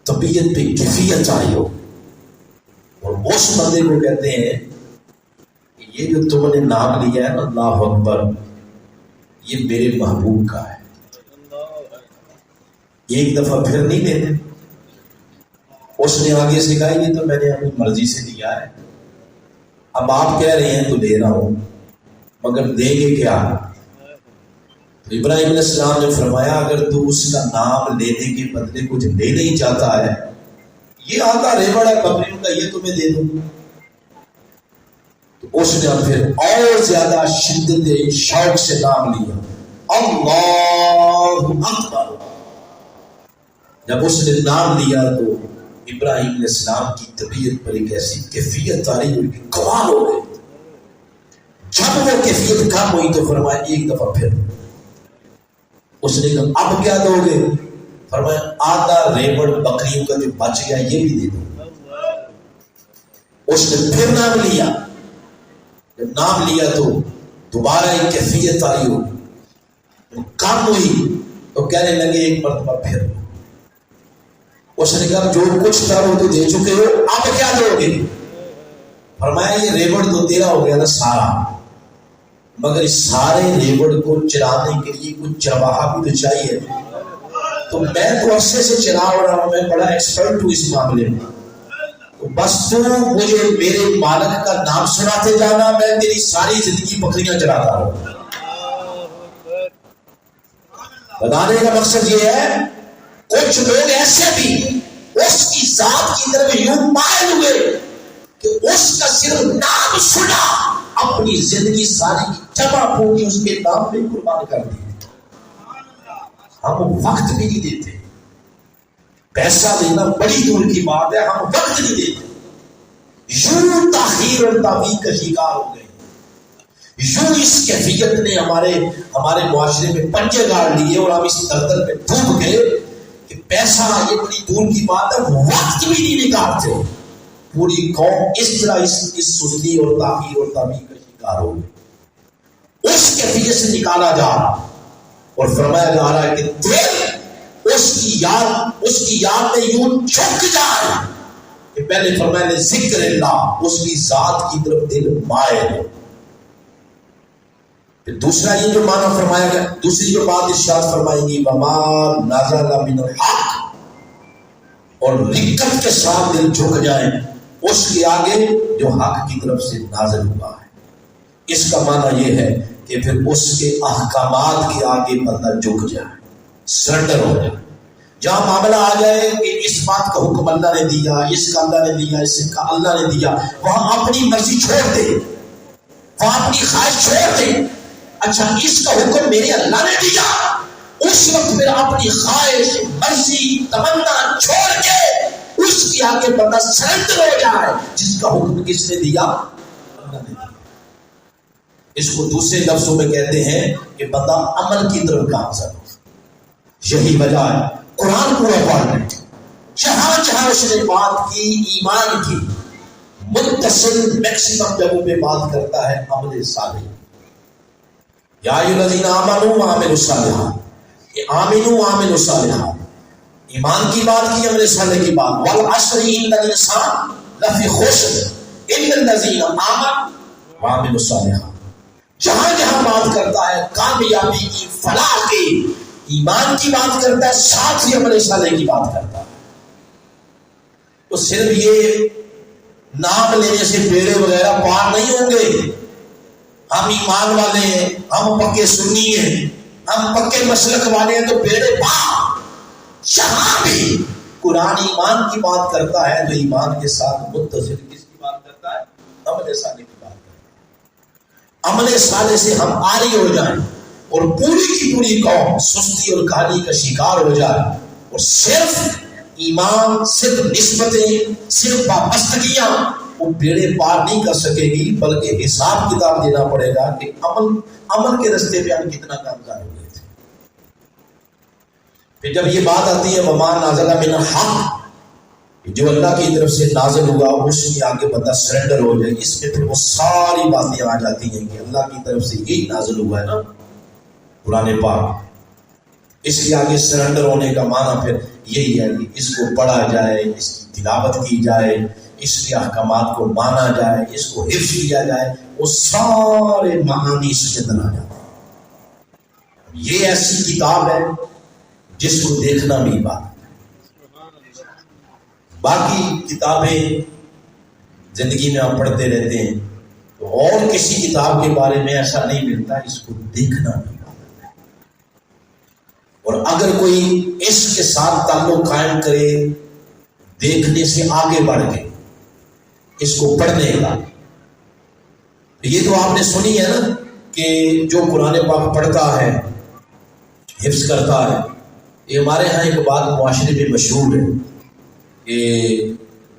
طبیعت پہ کیفیت آئی ہو، اور اس بندے کو کہتے ہیں کہ یہ جو تم نے نام لیا ہے اللہ اکبر، یہ میرے محبوب کا ہے. ایک دفعہ پھر نہیں لیتے. اس نے آگے سے کہا یہ تو میں نے اپنی مرضی سے لیا ہے، اب آپ کہہ رہے ہیں تو لے رہا ہوں، مگر دیں گے کیا؟ تو ابراہیم علیہ السلام نے فرمایا اگر تو اس کا نام لینے کے بدلے کچھ لے نہیں چاہتا ہے، یہ آتا ریوڑ ہے بکریوں کا، یہ تمہیں دے دوں. تو اس نے پھر اور زیادہ شدت شوق سے نام لیا اللہ اکبر. جب اس نے نام لیا تو ابراہیم علیہ السلام کی طبیعت پر ایک ایسی کیفیت طاری ہوئی کہ کمال ہو گئی. جب وہ کیفیت کم ہوئی تو فرمایا ایک دفعہ پھر. اس نے کہا اب کیا دو گے؟ فرمایا آدھا ریوڑ بکریوں کا جو بچ گیا یہ بھی دے دو. اس نے پھر نام لیا. جب نام لیا تو دوبارہ ایک کیفیت طاری ہوئی، کم ہوئی تو کہنے لگے ایک مرتبہ پھر. اس نے کہا جو کچھ تھا وہ تو دے چکے ہو، اب کیا دو گے؟ فرمایا یہ ریوڑ تو تیرا ہو گیا نا سارا، مگر اس سارے ریوڑ کو چرانے کے لیے کچھ چرواہا بھی تو چاہیے. تو میں تو عرصے سے چلا رہا ہوں، میں بڑا ایکسپرٹ ہوں اس معاملے میں. تو بس تو مجھے میرے مالک کا نام سناتے جانا، میں تیری ساری زندگی بکریاں چراتا ہوں. بتانے کا مقصد یہ ہے کچھ لوگ ایسے بھی اس کی ذات کی طرف یوں مائل ہوئے کہ اس کا صرف نام سنا اپنی زندگی ساری کی جمع پوری اس کے نام پہ قربان کر دی. ہم وقت بھی نہیں دیتے. پیسہ دینا بڑی دور کی بات ہے، ہم وقت نہیں دیتے. یوں تاخیر اور تعویق کا شکار ہو گئے. یوں اس کیفیت نے ہمارے معاشرے میں پنجے گاڑ لیے اور ہم اس دلدل میں ڈوب گئے کہ پیسہ یہ بڑی دور کی بات ہے، وقت بھی نہیں نکالتے. پوری قوم اس طرح اس سستی اور تاخیر اور تعویق کا شکار ہو گئی. اس کیفیت سے نکالا جا رہا اور فرمایا جا رہا ہے کہ دل اس کی یاد میں یوں جھک جائے کہ پہلے فرمایا ذکر اللہ، اس کی ذات کی طرف دل مائل. پھر دوسرا یہ جو معنی فرمایا گیا، دوسری جو بات ارشاد فرمائیں گی وما نزل من الحق، اور رکت کے ساتھ دل جھک جائیں اس کے آگے جو حق کی طرف سے نازل ہوا ہے. اس کا معنی یہ ہے کہ پھر اس کے احکامات کے آگے بندہ جھک جائے، سرنڈر ہو جائے. جہاں معاملہ آ جائے کہ اس بات کا حکم اللہ نے دیا، اس کا اللہ نے دیا، اس کا اللہ نے دیا، وہاں اپنی مرضی چھوڑ دے، وہاں اپنی خواہش چھوڑ دے. اچھا اس کا حکم میرے اللہ نے دیا، اس وقت پھر اپنی خواہش مرضی تمنا چھوڑ کے اس کے آگے بندہ سرنڈر ہو جائے. جس کا حکم کس نے دیا؟ اللہ نے دیا. اس کو دوسرے لفظوں میں کہتے ہیں کہ بندہ عمل کی طرف گامزن ہو. یہی وجہ ہے قرآن پورا پڑھ لیں، جہاں جہاں اس نے بات کی ایمان کی، متصل میکسیمم جگہوں پہ بات کرتا ہے عمل صالح. یا ایھا الذین آمنوا وعملوا الصالحات، یہ آمنوا وعملوا الصالحات، ایمان کی بات کی، عمل صالح کی بات. والعصر ان الانسان لفی خسر الا الذین آمنوا وعملوا الصالحات. جہاں جہاں بات کرتا ہے کامیابی کی، فلاح کی، ایمان کی بات کرتا ہے، ساتھ ہی عمل صالح کی بات کرتا ہے. تو صرف یہ نام لینے سے بیڑے وغیرہ پار نہیں ہوں گے. ہم ایمان والے ہیں، ہم پکے سنی ہیں، ہم پکے مسلک والے ہیں تو بیڑے پار. جہاں بھی قرآن ایمان کی بات کرتا ہے تو ایمان کے ساتھ متصل کس کی بات کرتا ہے؟ عمل صالح کی بات کرتا ہے. عمل صالح سے ہم عاری ہو جائیں اور پوری کی پوری قوم سستی اور کہانی کا شکار ہو جائے اور صرف ایمان، صرف نسبتیں، صرف وابستگیاں وہ بیڑے پار نہیں کر سکے گی، بلکہ حساب کتاب دینا پڑے گا کہ عمل کے رستے پہ ہم کتنا کامیاب ہوئے تھے. پھر جب یہ بات آتی ہے وما نازل من الحق، جو اللہ کی طرف سے نازل ہوا اس کے آگے بندہ سرنڈر ہو جائے. اس میں پھر وہ ساری باتیں آ جاتی ہیں کہ اللہ کی طرف سے یہی نازل ہوا ہے نا قرآن پاک. اس کے آگے سرنڈر ہونے کا معنی پھر یہی ہے کہ اس کو پڑھا جائے، اس کی تلاوت کی جائے، اس کے احکامات کو مانا جائے، اس کو حفظ کیا جائے. وہ سارے معانی اس کے اندر آ جاتے ہیں. یہ ایسی کتاب ہے جس کو دیکھنا بھی بات. باقی کتابیں زندگی میں ہم پڑھتے رہتے ہیں تو اور کسی کتاب کے بارے میں ایسا نہیں ملتا، اس کو دیکھنا بھی. اور اگر کوئی اس کے ساتھ تعلق قائم کرے، دیکھنے سے آگے بڑھ کے اس کو پڑھنے کا، یہ تو آپ نے سنی ہے نا کہ جو قرآن پاک پڑھتا ہے، حفظ کرتا ہے. یہ ہمارے ہاں ایک بات معاشرے میں مشہور ہے کہ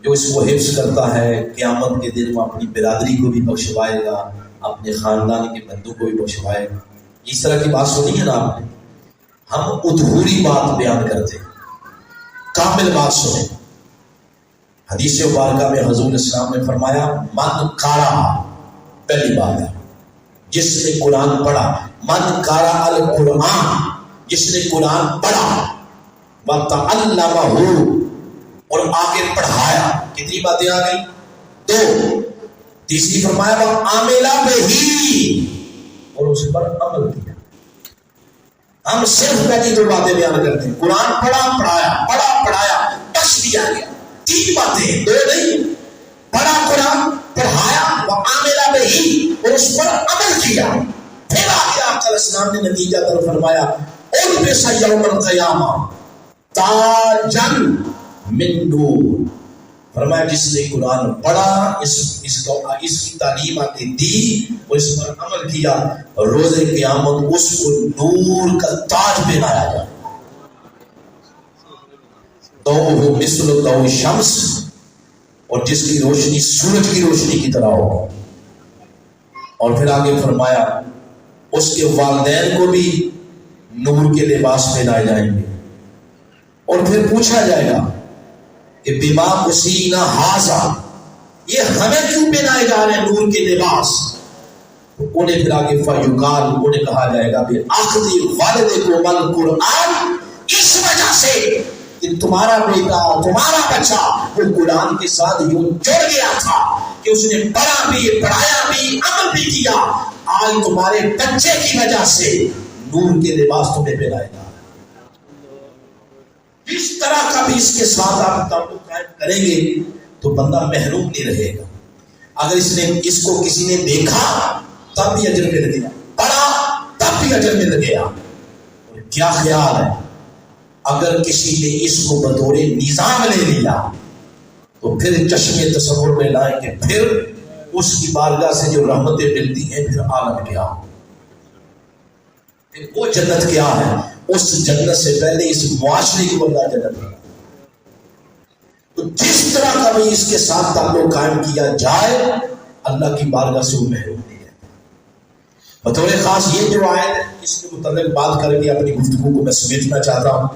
جو اس کو حفظ کرتا ہے قیامت کے دن وہ اپنی برادری کو بھی بخشوائے گا، اپنے خاندان کے بندوں کو بھی بخشوائے گا. اس طرح کی بات سنی ہے نا آپ نے. ہم ادھوری بات بیان کرتے ہیں، کامل بات سنیں. حدیث مبارکہ میں حضور اسلام نے فرمایا من قارا، پہلی بات ہے جس نے قرآن پڑھا، من قارا القرآن، جس نے قرآن پڑھا، وتعلمہ، اور آگے پڑھایا. کتنی باتیں آ گئی؟ دو. تیسری فرمایا وعمل بہ، اور اس پر عمل کیا. ہم صرف پہلی دو باتیں بیان کرتے ہیں. قرآن پڑھایا بخش دیا گیا. 3 باتیں، 2 نہیں. پڑھا قرآن، پڑھایا وعامل بہی، اور اس پر عمل کیا. پھر آگے آپ علیہ السلام نے نتیجہ در فرمایا البس یوم القیامہ تاجن من نور. فرمایا جس نے قرآن پڑھا، اس کی تعلیمات دی اور اس پر عمل کیا، روز قیامت اس کو نور کا تاج پہنایا جائے. ضوءہ مثل ضوء الشمس، اور جس کی روشنی سورج کی روشنی کی طرح ہو. اور پھر آگے فرمایا اس کے والدین کو بھی نور کے لباس پہنائے جائیں گے. اور پھر پوچھا جائے گا کہ بما اسینا ھذا، یہ ہمیں کیوں پہنائے جا رہے ہیں نور کے لباس؟ انہیں پھر آگے فیقال، انہیں کہا جائے گا کہ اخذ والدکم القرآن، اس وجہ سے کہ تمہارا بیٹا، تمہارا بچہ وہ قرآن کے ساتھ یوں جڑ گیا تھا کہ اس نے پڑھا بھی، پڑھایا بھی، عمل بھی کیا. آج تمہارے بچے کی وجہ سے نور کے لباس تمہیں پہنائے گا. اس طرح کا بھی اس کے ساتھ آپ تعلق قائم کریں گے تو بندہ محروم نہیں رہے گا. اگر اس کو کسی نے دیکھا تب بھی اجر مل گیا، پڑھا تب بھی اجر مل گیا. اور کیا خیال ہے اگر کسی نے اس کو بطور نظام لے لیا تو پھر چشمے تصور میں لائیں کہ پھر اس کی بارگاہ سے جو رحمتیں ملتی ہیں پھر عالم کیا، پھر وہ جنت کیا ہے. اس جنت سے پہلے اس معاشرے کی بندہ جنت ہے. تو جس طرح کا بھی اس کے ساتھ تعلق قائم کیا جائے اللہ کی بارگاہ سے وہ محروم نہیں ہے. بطور خاص یہ جو آیت ہے اس کے متعلق بات کر کے اپنی گفتگو کو میں سمیٹنا چاہتا ہوں.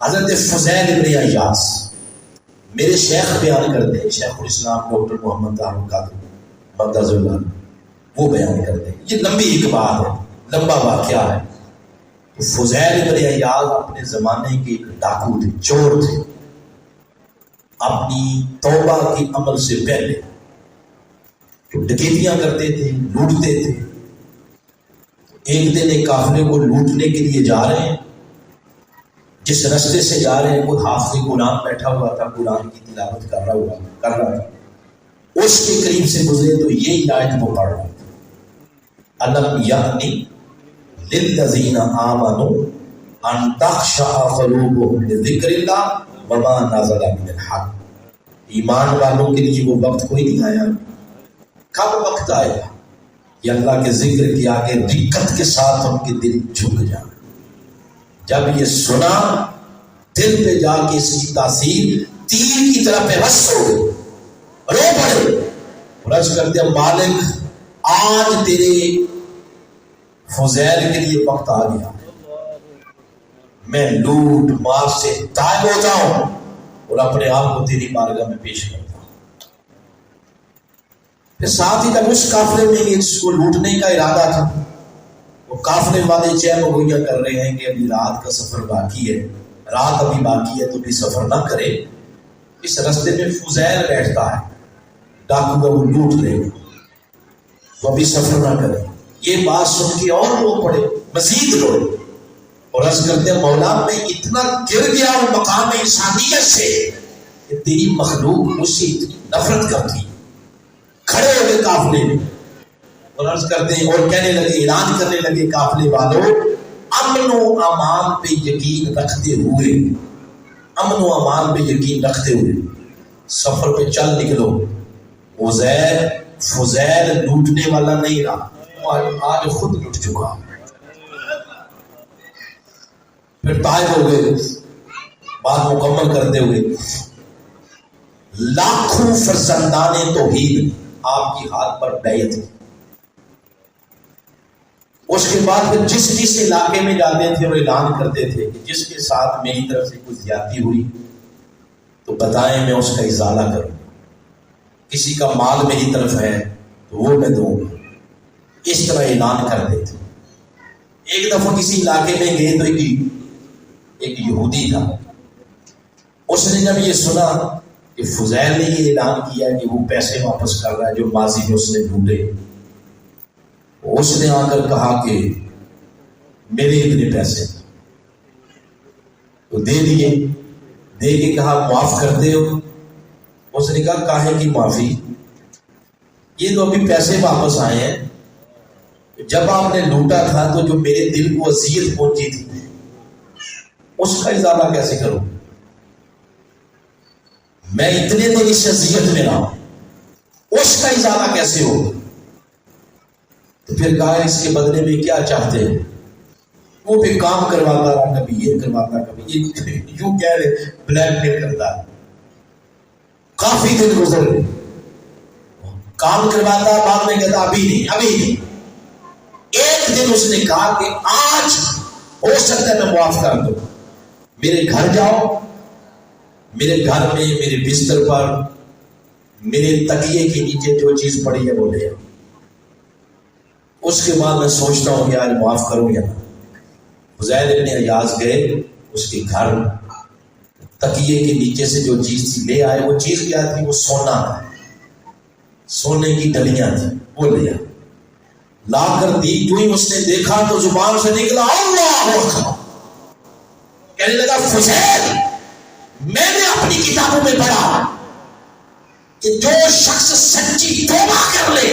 حضرت فضیل ابن عیاض میرے شیخ بیان کرتے ہیں، شیخ الاسلام ڈاکٹر محمد طاہر قادری مقدس اللہ، وہ بیان کرتے ہیں. یہ لمبی ایک بات ہے، لمبا واقعہ ہے. فضیل ابن عیاض اپنے زمانے کے ایک ڈاکو تھے، چور تھے. اپنی توبہ کے عمل سے پہلے ڈکیتیاں کرتے تھے، لوٹتے تھے. ایک دن ایک قافلے کو لوٹنے کے لیے جا رہے ہیں، جس رستے سے جا رہے ہیں وہ حافظ قرآن بیٹھا ہوا تھا، قرآن کی تلاوت کر رہا تھا. اس کے قریب سے گزرے تو یہی آیت وہ پڑھ رہا تھا، الم یعنی للذین آمنوا ان تخشع قلوبهم لذکر اللہ وما نزل من الحق. ایمان والوں کے لیے وہ وقت کوئی نہیں آیا. کب وقت آئے گا یہ اللہ کے ذکر کے آگے رقت کے ساتھ ان کے دل جھک جائیں. جب یہ سنا دل پہ جا کے اس کی تاثیر تیر کی طرح پیوست ہو گئی، رو پڑے اور عرض کرتے ہیں مالک آج تیرے فضیل کے لیے وقت آ گیا، میں لوٹ مار سے تائب ہو جاؤں اور اپنے آپ کو تیری بارگاہ میں پیش کرتا ہوں. پھر ساتھ ہی جب اس قافلے میں اس کو لوٹنے کا ارادہ تھا، وہ قافلے والے چہل گوئیاں کر رہے ہیں کہ ابھی رات کا سفر باقی ہے، رات ابھی باقی ہے تو بھی سفر نہ کرے. اس رستے میں فضیل بیٹھتا ہے، ڈاکو کا وہ لوٹ لے گا، وہ ابھی سفر نہ کرے. یہ بات سن کے اور رو پڑے، مزید روئے اور عرض کرتے ہیں مولا میں اتنا گر گیا ہوں مقام انسانیت سے کہ تیری مخلوق مجھ سے اتنی نفرت کرتی. کھڑے ہوئے قافلے میں اور عرض کرتے ہیں اور کہنے لگے، اعلان کرنے لگے قافلے والوں امن و امان پہ یقین رکھتے ہوئے، امن و امان پہ یقین رکھتے ہوئے سفر پہ چل نکلو. فضیل لوٹنے والا نہیں رہا، آج خود لٹ چکا. پھر طائب ہو گئے. بات مکمل کرتے ہوئے لاکھوں فرزندان توحید آپ کی ہاتھ پر بیعت. اس کے بعد پھر جس علاقے میں جاتے تھے اور اعلان کرتے تھے کہ جس کے ساتھ میری طرف سے کوئی زیادتی ہوئی تو بتائیں میں اس کا ازالہ کروں، کسی کا مال میری طرف ہے تو وہ میں دوں گا. اس طرح اعلان کرتے تھے. ایک دفعہ کسی علاقے میں گئے تو ایک یہودی تھا. اس نے جب یہ سنا کہ فضیل نے یہ اعلان کیا کہ وہ پیسے واپس کر رہا ہے جو ماضی میں اس نے ڈھونڈے، اس نے آ کر کہا کہ میرے اتنے پیسے تو دے دیے، دے کے کہا معاف کرتے ہو؟ اس نے کہا کاہے کی معافی، یہ تو ابھی پیسے واپس آئے ہیں، جب آپ نے لوٹا تھا تو جو میرے دل کو اذیت پہنچی تھی اس کا ازالہ کیسے کروں؟ میں اتنے دن اس اذیت میں رہا، اس کا ازالہ کیسے ہو؟ تو پھر کہا اس کے بدلے میں کیا چاہتے ہیں؟ وہ بھی کام کرواتا رہا، کبھی یہ کرواتا، کبھی یہ، یوں کہہ رہے بلیک میل کرتا۔ کافی دن گزر گئے، کام کرواتا، بعد میں کہتا ابھی نہیں ابھی نہیں۔ ایک دن اس نے کہا کہ آج ہو سکتا ہے میں معاف کر دوں، میرے گھر جاؤ، میرے گھر میں میرے بستر پر میرے تکیے کے نیچے جو چیز پڑی ہے وہ لے آؤ، اس کے بعد میں سوچتا ہوں کہ آج معاف کروں یا نہ۔ حذیل ابن ایاز گئے اس کے گھر، تکیے کے نیچے سے جو چیز تھی لے آئے۔ وہ چیز کیا تھی؟ وہ سونا تھا، سونے کی ڈلیاں تھیں، وہ لے آئے، لا کر دی۔ جو ہی اس نے دیکھا تو زبان سے نکلا اللہ اکبر، کہنے لگا فضیل، میں نے اپنی کتابوں میں پڑھا کہ جو شخص سچی توبہ کر لے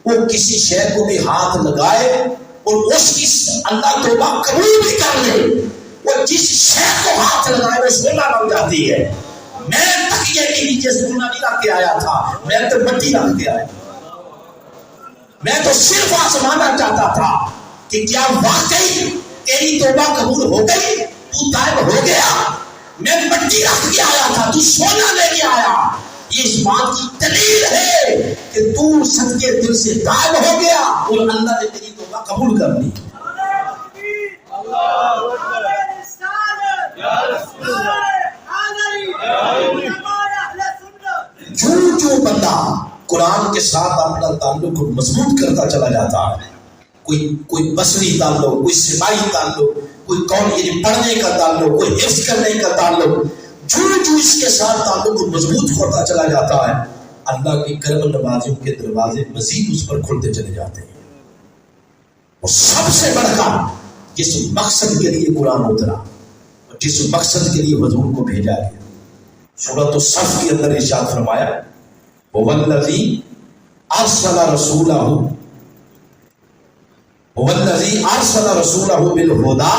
وہ کسی شے کو بھی ہاتھ لگائے اور اس کی اللہ توبہ قبول بھی کر لے، وہ جس شے کو ہاتھ لگائے وہ سونا بن جاتی ہے۔ میں تکیے کے نیچے سونا نہیں رکھ کے آیا تھا، میں تو مٹی رکھ کے آیا، میں تو صرف آزمانا چاہتا تھا کہ کیا واقعی تیری توبہ قبول ہو گئی، تو تائب ہو گیا۔ میں مٹی رکھ کے آیا تھا، تو سونا لے کے آیا۔ یہ اس بات کی دلیل ہے کہ تو صدقے دل سے تائب ہو گیا اور اللہ نے تیری توبہ قبول کر لی۔ جو بندہ قرآن کے ساتھ اپنا تعلق مضبوط کرتا چلا جاتا ہے، کوئی بصری تعلق، کوئی سماعی تعلق، کوئی قول یعنی پڑھنے کا تعلق، کوئی حفظ کرنے کا تعلق، جو اس کے ساتھ تعلق مضبوط ہوتا چلا جاتا ہے، اللہ کی کرم نوازیوں کے دروازے مزید اس پر کھلتے چلے جاتے ہیں۔ اور سب سے بڑھ کر جس مقصد کے لیے قرآن اترا اور جس مقصد کے لیے حضور کو بھیجا گیا، سورۃ الصف کے اندر ارشاد فرمایا والذی ارسل رسولہ بالہدی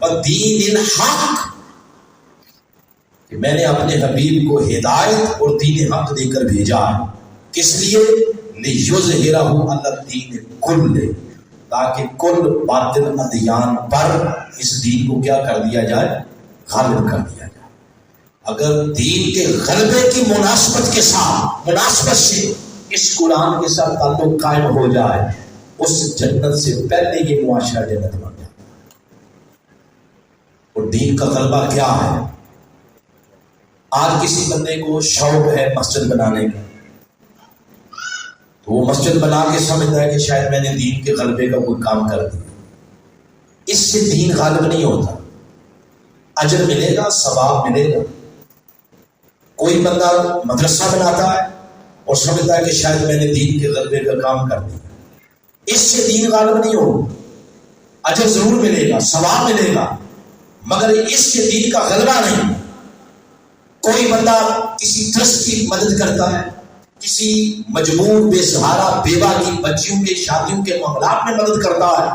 ودین الحق، کہ میں نے اپنے حبیب کو ہدایت اور دین حق دے کر بھیجا، کس لیے؟ لیظہرہ علی الدین کلہ، تاکہ کل باطل ادیان پر اس دین کو کیا کر دیا جائے؟ غالب کر دیا جائے۔ اگر دین کے غلبے کی مناسبت سے اس قرآن کے ساتھ تعلق قائم ہو جائے، اس جنت سے پہلے یہ معاشرہ جنت بن جائے۔ اور دین کا غلبہ کیا ہے؟ آج کسی بندے کو شوق ہے مسجد بنانے کا، تو وہ مسجد بنا کے سمجھتا ہے کہ شاید میں نے دین کے غلبے کا کوئی کام کر دیا۔ اس سے دین غالب نہیں ہوتا، اجر ملے گا، ثواب ملے گا۔ کوئی بندہ مدرسہ بناتا ہے اور سمجھتا ہے کہ شاید میں نے دین کے غلبے کا کام کر دیا، اس سے دین غالب نہیں ہوگا، اجر ضرور ملے گا، ثواب ملے گا، مگر اس سے دین کا غلبہ نہیں۔ کوئی بندہ کسی ٹرسٹ کی مدد کرتا ہے، کسی مجبور بے سہارا بیوہ کی بچیوں کے شادیوں کے معاملات میں مدد کرتا ہے،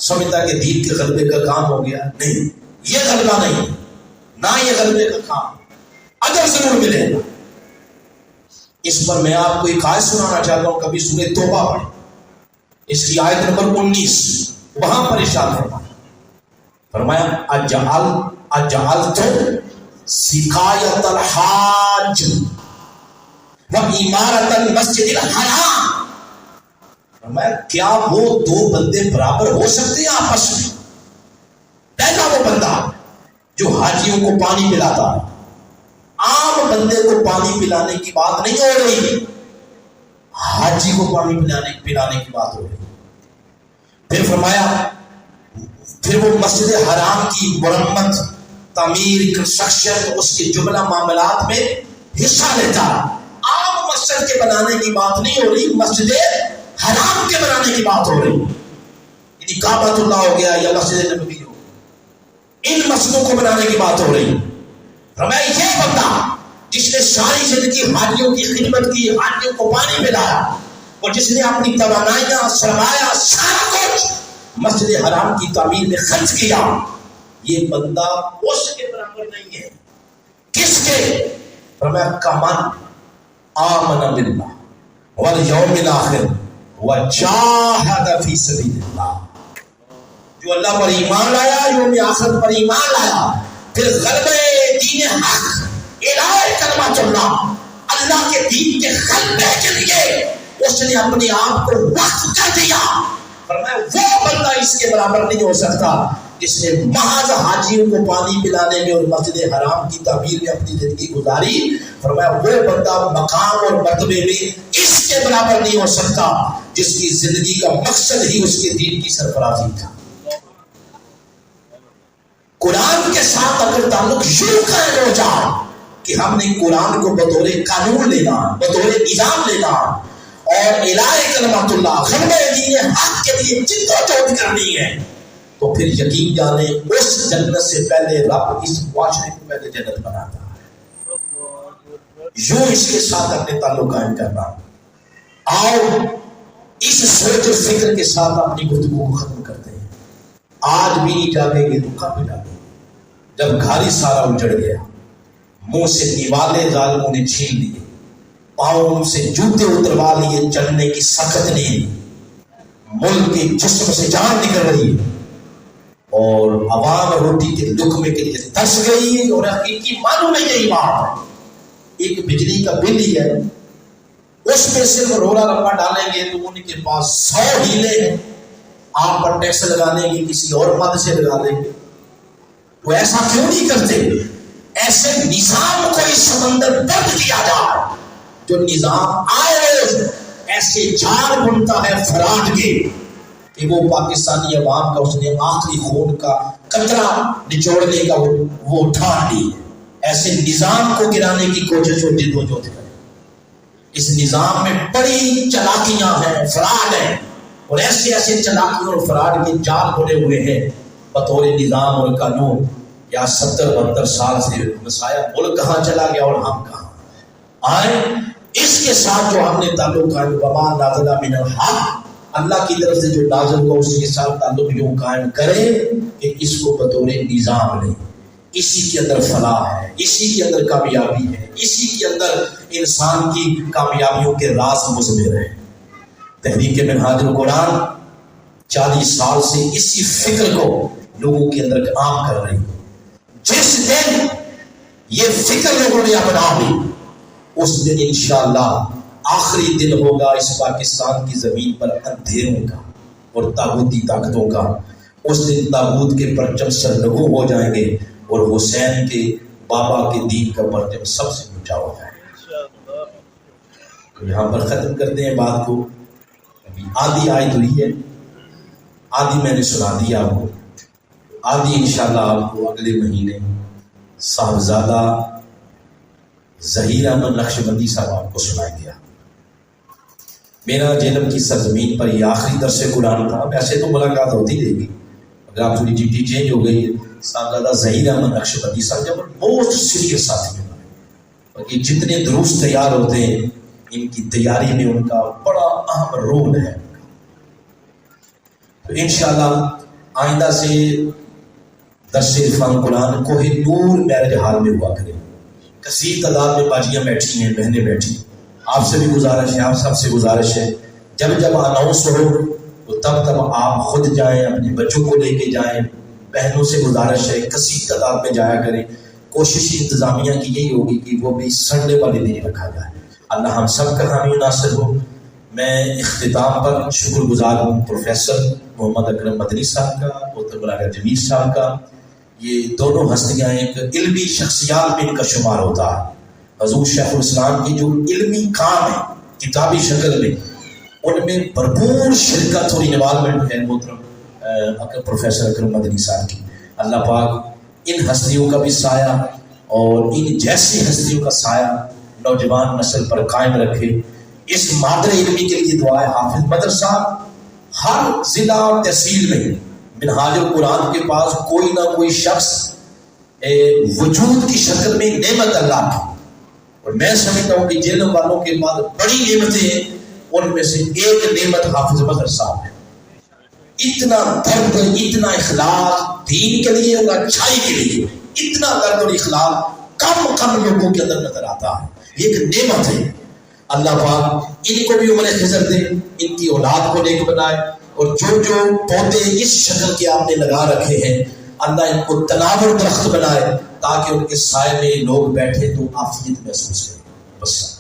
سمجھتا ہے کہ دین کے غلبے کا کام ہو گیا۔ نہیں، یہ غلبہ نہیں، نہ یہ غلبے کا کام، اجر ضرور ملے گا۔ اس پر میں آپ کو ایک آیت سنانا چاہتا ہوں، کبھی سورہ توبہ پڑھیں، اس کی آیت نمبر 19، وہاں پر ارشاد فرمایا اجعلت سقایۃ الحاج وعمارۃ المسجد الحرام، فرمایا کیا وہ دو بندے برابر ہو سکتے ہیں آپس میں؟ پہلا وہ بندہ جو حاجیوں کو پانی پلاتا ہے، عام بندے کو پانی پلانے کی بات نہیں ہو رہی، حاجی کو پانی پلانے کی بات ہو رہی۔ پھر فرمایا پھر وہ مسجد حرام کی مرمت، تعمیر، کنسٹرکشن، اس کے جملہ معاملات میں حصہ لیتا۔ عام مسجد کے بنانے کی بات نہیں ہو رہی، مسجد حرام کے بنانے کی بات ہو رہی، یعنی کعبۃ اللہ ہو گیا یا مسجد نبوی ہو، ان مسجدوں کو بنانے کی بات ہو رہی۔ فرمایا یہ بندہ جس نے ساری زندگی حاجیوں کی خدمت کی، حاجیوں کو پانی پلایا، اور جس نے اپنی توانائیاں، سرمایہ، سارا کچھ مسجد حرام کی تعمیر میں خرچ کیا، یہ بندہ اس کے برابر نہیں ہے۔ کس کے؟ فرمایا کمن آمن باللہ والیوم الآخر وجاہد فی سبیل اللہ، جو اللہ پر ایمان لایا، یوم آخرت پر ایمان لایا، پھر غلبہ دین حق، اعلاء کلمۃ اللہ، اللہ کے دین کے غلبے کے لیے اس نے اپنے آپ کو وقف کر دیا۔ فرمایا وہ بندہ اس کے برابر نہیں ہو سکتا جس نے محض حاجیوں کو پانی پلانے میں اور مسجد حرام کی تعمیر میں اپنی زندگی گزاری۔ فرمایا وہ بندہ مقام اور مرتبے میں اس کے برابر نہیں ہو سکتا جس کی زندگی کا مقصد ہی اس کے دین کی سرفرازی تھا۔ قرآن کے ساتھ اگر تعلق یوں قائم ہو جائے کہ ہم نے قرآن کو بطور قانون لینا، بطور نظام لینا، اور اعلاء کلمۃ اللہ، غلبہ دین حق کے لیے جدوجہد کرنی ہے، تو پھر یقین جانے اس جنت سے پہلے رب اس معاشرے کو پہلے جنت بناتا ہے۔ یوں اس کے ساتھ اپنے تعلق قائم کرنا۔ آؤ اس سوچ و فکر کے ساتھ اپنی گفتگو کو ختم کرتے ہیں۔ آج بھی نہیں جاگیں گے تو کب جاگیں گے؟ جب گھاری سارا اجڑ گیا، منہ سے دیوالے ظالموں نے چھین لیے، پاؤں سے جوتے اتروا لیے، چلنے کی سخت نہیں، ملک کے جسم سے جان نکل رہی ہے، اور عوام روٹی کے لقمے کے لیے ترس گئی ہے، اور حقیقی معلوم ہے یہی بات ہے۔ ایک بجلی کا بل ہی ہے، اس پہ صرف رولا رپا ڈالیں گے تو ان کے پاس 100 ہیلے ہیں، آپ پر ٹیکس لگانے کی کسی اور مد سے لگا دیں گے۔ تو ایسا کیوں نہیں کرتے؟ ایسے نظام کو اس سمندر بند کیا جائے، جو نظام آئے ایسے جال بنتا ہے فراڈ کے کہ وہ پاکستانی عوام کا اس نے آخری خون کا قطرہ نچوڑنے کا وہ ٹھان لی۔ ایسے نظام کو گرانے کی کوشش و جدوجہد کرے۔ اس نظام میں بڑی چلاکیاں ہیں، فراڈ ہیں، اور ایسے ایسے چلاکیوں اور فراڈ کے جال بنے ہوئے ہیں بطور نظام اور قانون۔ یا 70-72 سال سے مسایا ملک کہاں چلا گیا اور ہم کہاں آئے؟ اس کے ساتھ جو ہم نے تعلق قائم وما نازل من الحق، اللہ کی طرف سے جو نازل ہوا اس کے ساتھ تعلق یوں قائم کرے کہ اس کو بطور نظام لیں۔ اسی کے اندر فلاح ہے، اسی کے اندر کامیابی ہے، اسی کے اندر انسان کی کامیابیوں کے راز مضمر ہیں۔ تحریک منہاج القرآن 40 سال سے اسی فکر کو لوگوں کے اندر عام کر رہی ہے۔ جس دن یہ فکر لوگوں نے اپنا لی، اس دن انشاءاللہ آخری دن ہوگا اس پاکستان کی زمین پر اندھیروں کا اور طاغوتی طاقتوں کا۔ اس دن طاغوت کے پرچم سرنگوں ہو جائیں گے، اور حسین کے بابا کے دین کا پرچم سب سے اونچا ہو جائے گا۔ تو یہاں پر ختم کرتے ہیں بات کو۔ ابھی آدھی آیت ہوئی ہے، آدھی میں نے سنا دی آپ کو، آدھی انشاءاللہ آپ کو اگلے مہینے صاحبزادہ ظہیر احمد نقشبندی صاحب آپ کو سنائیں گے۔ میرا جنم کی سرزمین پر یہ آخری درس قرآن تھا۔ ویسے تو ملاقات ہوتی رہے گی، اگر آپ تھوڑی ڈیوٹی چینج ہو گئی۔ صاحبزادہ ظہیر احمد نقشبندی صاحب جب موسٹ سیریس ساتھی ہیں، اور یہ جتنے دروس تیار ہوتے ہیں ان کی تیاری میں ان کا بڑا اہم رول ہے۔ تو انشاءاللہ آئندہ سے درس عرفان قرآن کوہ نور میرج حال میں ہوا کرے۔ کثیر تعداد میں باجیاں بیٹھی ہیں، بہنیں بیٹھی، آپ سے بھی گزارش ہے، آپ سب سے گزارش ہے، جب جب اناؤنس ہو تو تب آپ خود جائیں، اپنے بچوں کو لے کے جائیں۔ بہنوں سے گزارش ہے کثیر تعداد میں جایا کریں۔ کوشش انتظامیہ کی یہی ہوگی کہ وہ بھی سنڈے والے دن رکھا جائے۔ اللہ ہم سب کا حامی ناصر ہو۔ میں اختتام پر شکر گزار ہوں پروفیسر محمد اکرم مدنی صاحب کا، محترم مولانا جمیل صاحب کا۔ یہ دونوں ہستیاں ایک علمی شخصیات میں ان کا شمار ہوتا ہے۔ حضور شیخ الاسلام کی جو علمی کام ہے کتابی شکل میں، ان میں بھرپور شرکت اور انوالومنٹ ہے محترم پروفیسر اکرم مدنی صاحب کی۔ اللہ پاک ان ہستیوں کا بھی سایہ اور ان جیسی ہستیوں کا سایہ نوجوان نسل پر قائم رکھے۔ اس مادر علمی کے لیے دعا ہے. حافظ مدرسہ ہر ضلع اور تحصیل میں منہاج القرآن کے پاس کوئی نہ کوئی شخص وجود کی شکل میں نعمت اللہ کی، اور میں سمجھتا ہوں کہ جن والوں کے بعد بڑی نعمتیں ہیں ان میں سے ایک نعمت حافظ مدرسہ ہے. اتنا درد، اتنا اخلاص دین کے لیے اور اچھائی کے لیے، اتنا درد اور اخلاص کم لوگوں کے اندر نظر آتا ہے. یہ ایک نعمت ہے. اللہ پاک ان کو بھی عمر خضر دے، ان کی اولاد کو نیک بنائے، اور جو پودے اس شکل کے آپ نے لگا رکھے ہیں اللہ ان کو تناور درخت بنائے تاکہ ان کے سائے میں لوگ بیٹھے تو عافیت محسوس کریں. بس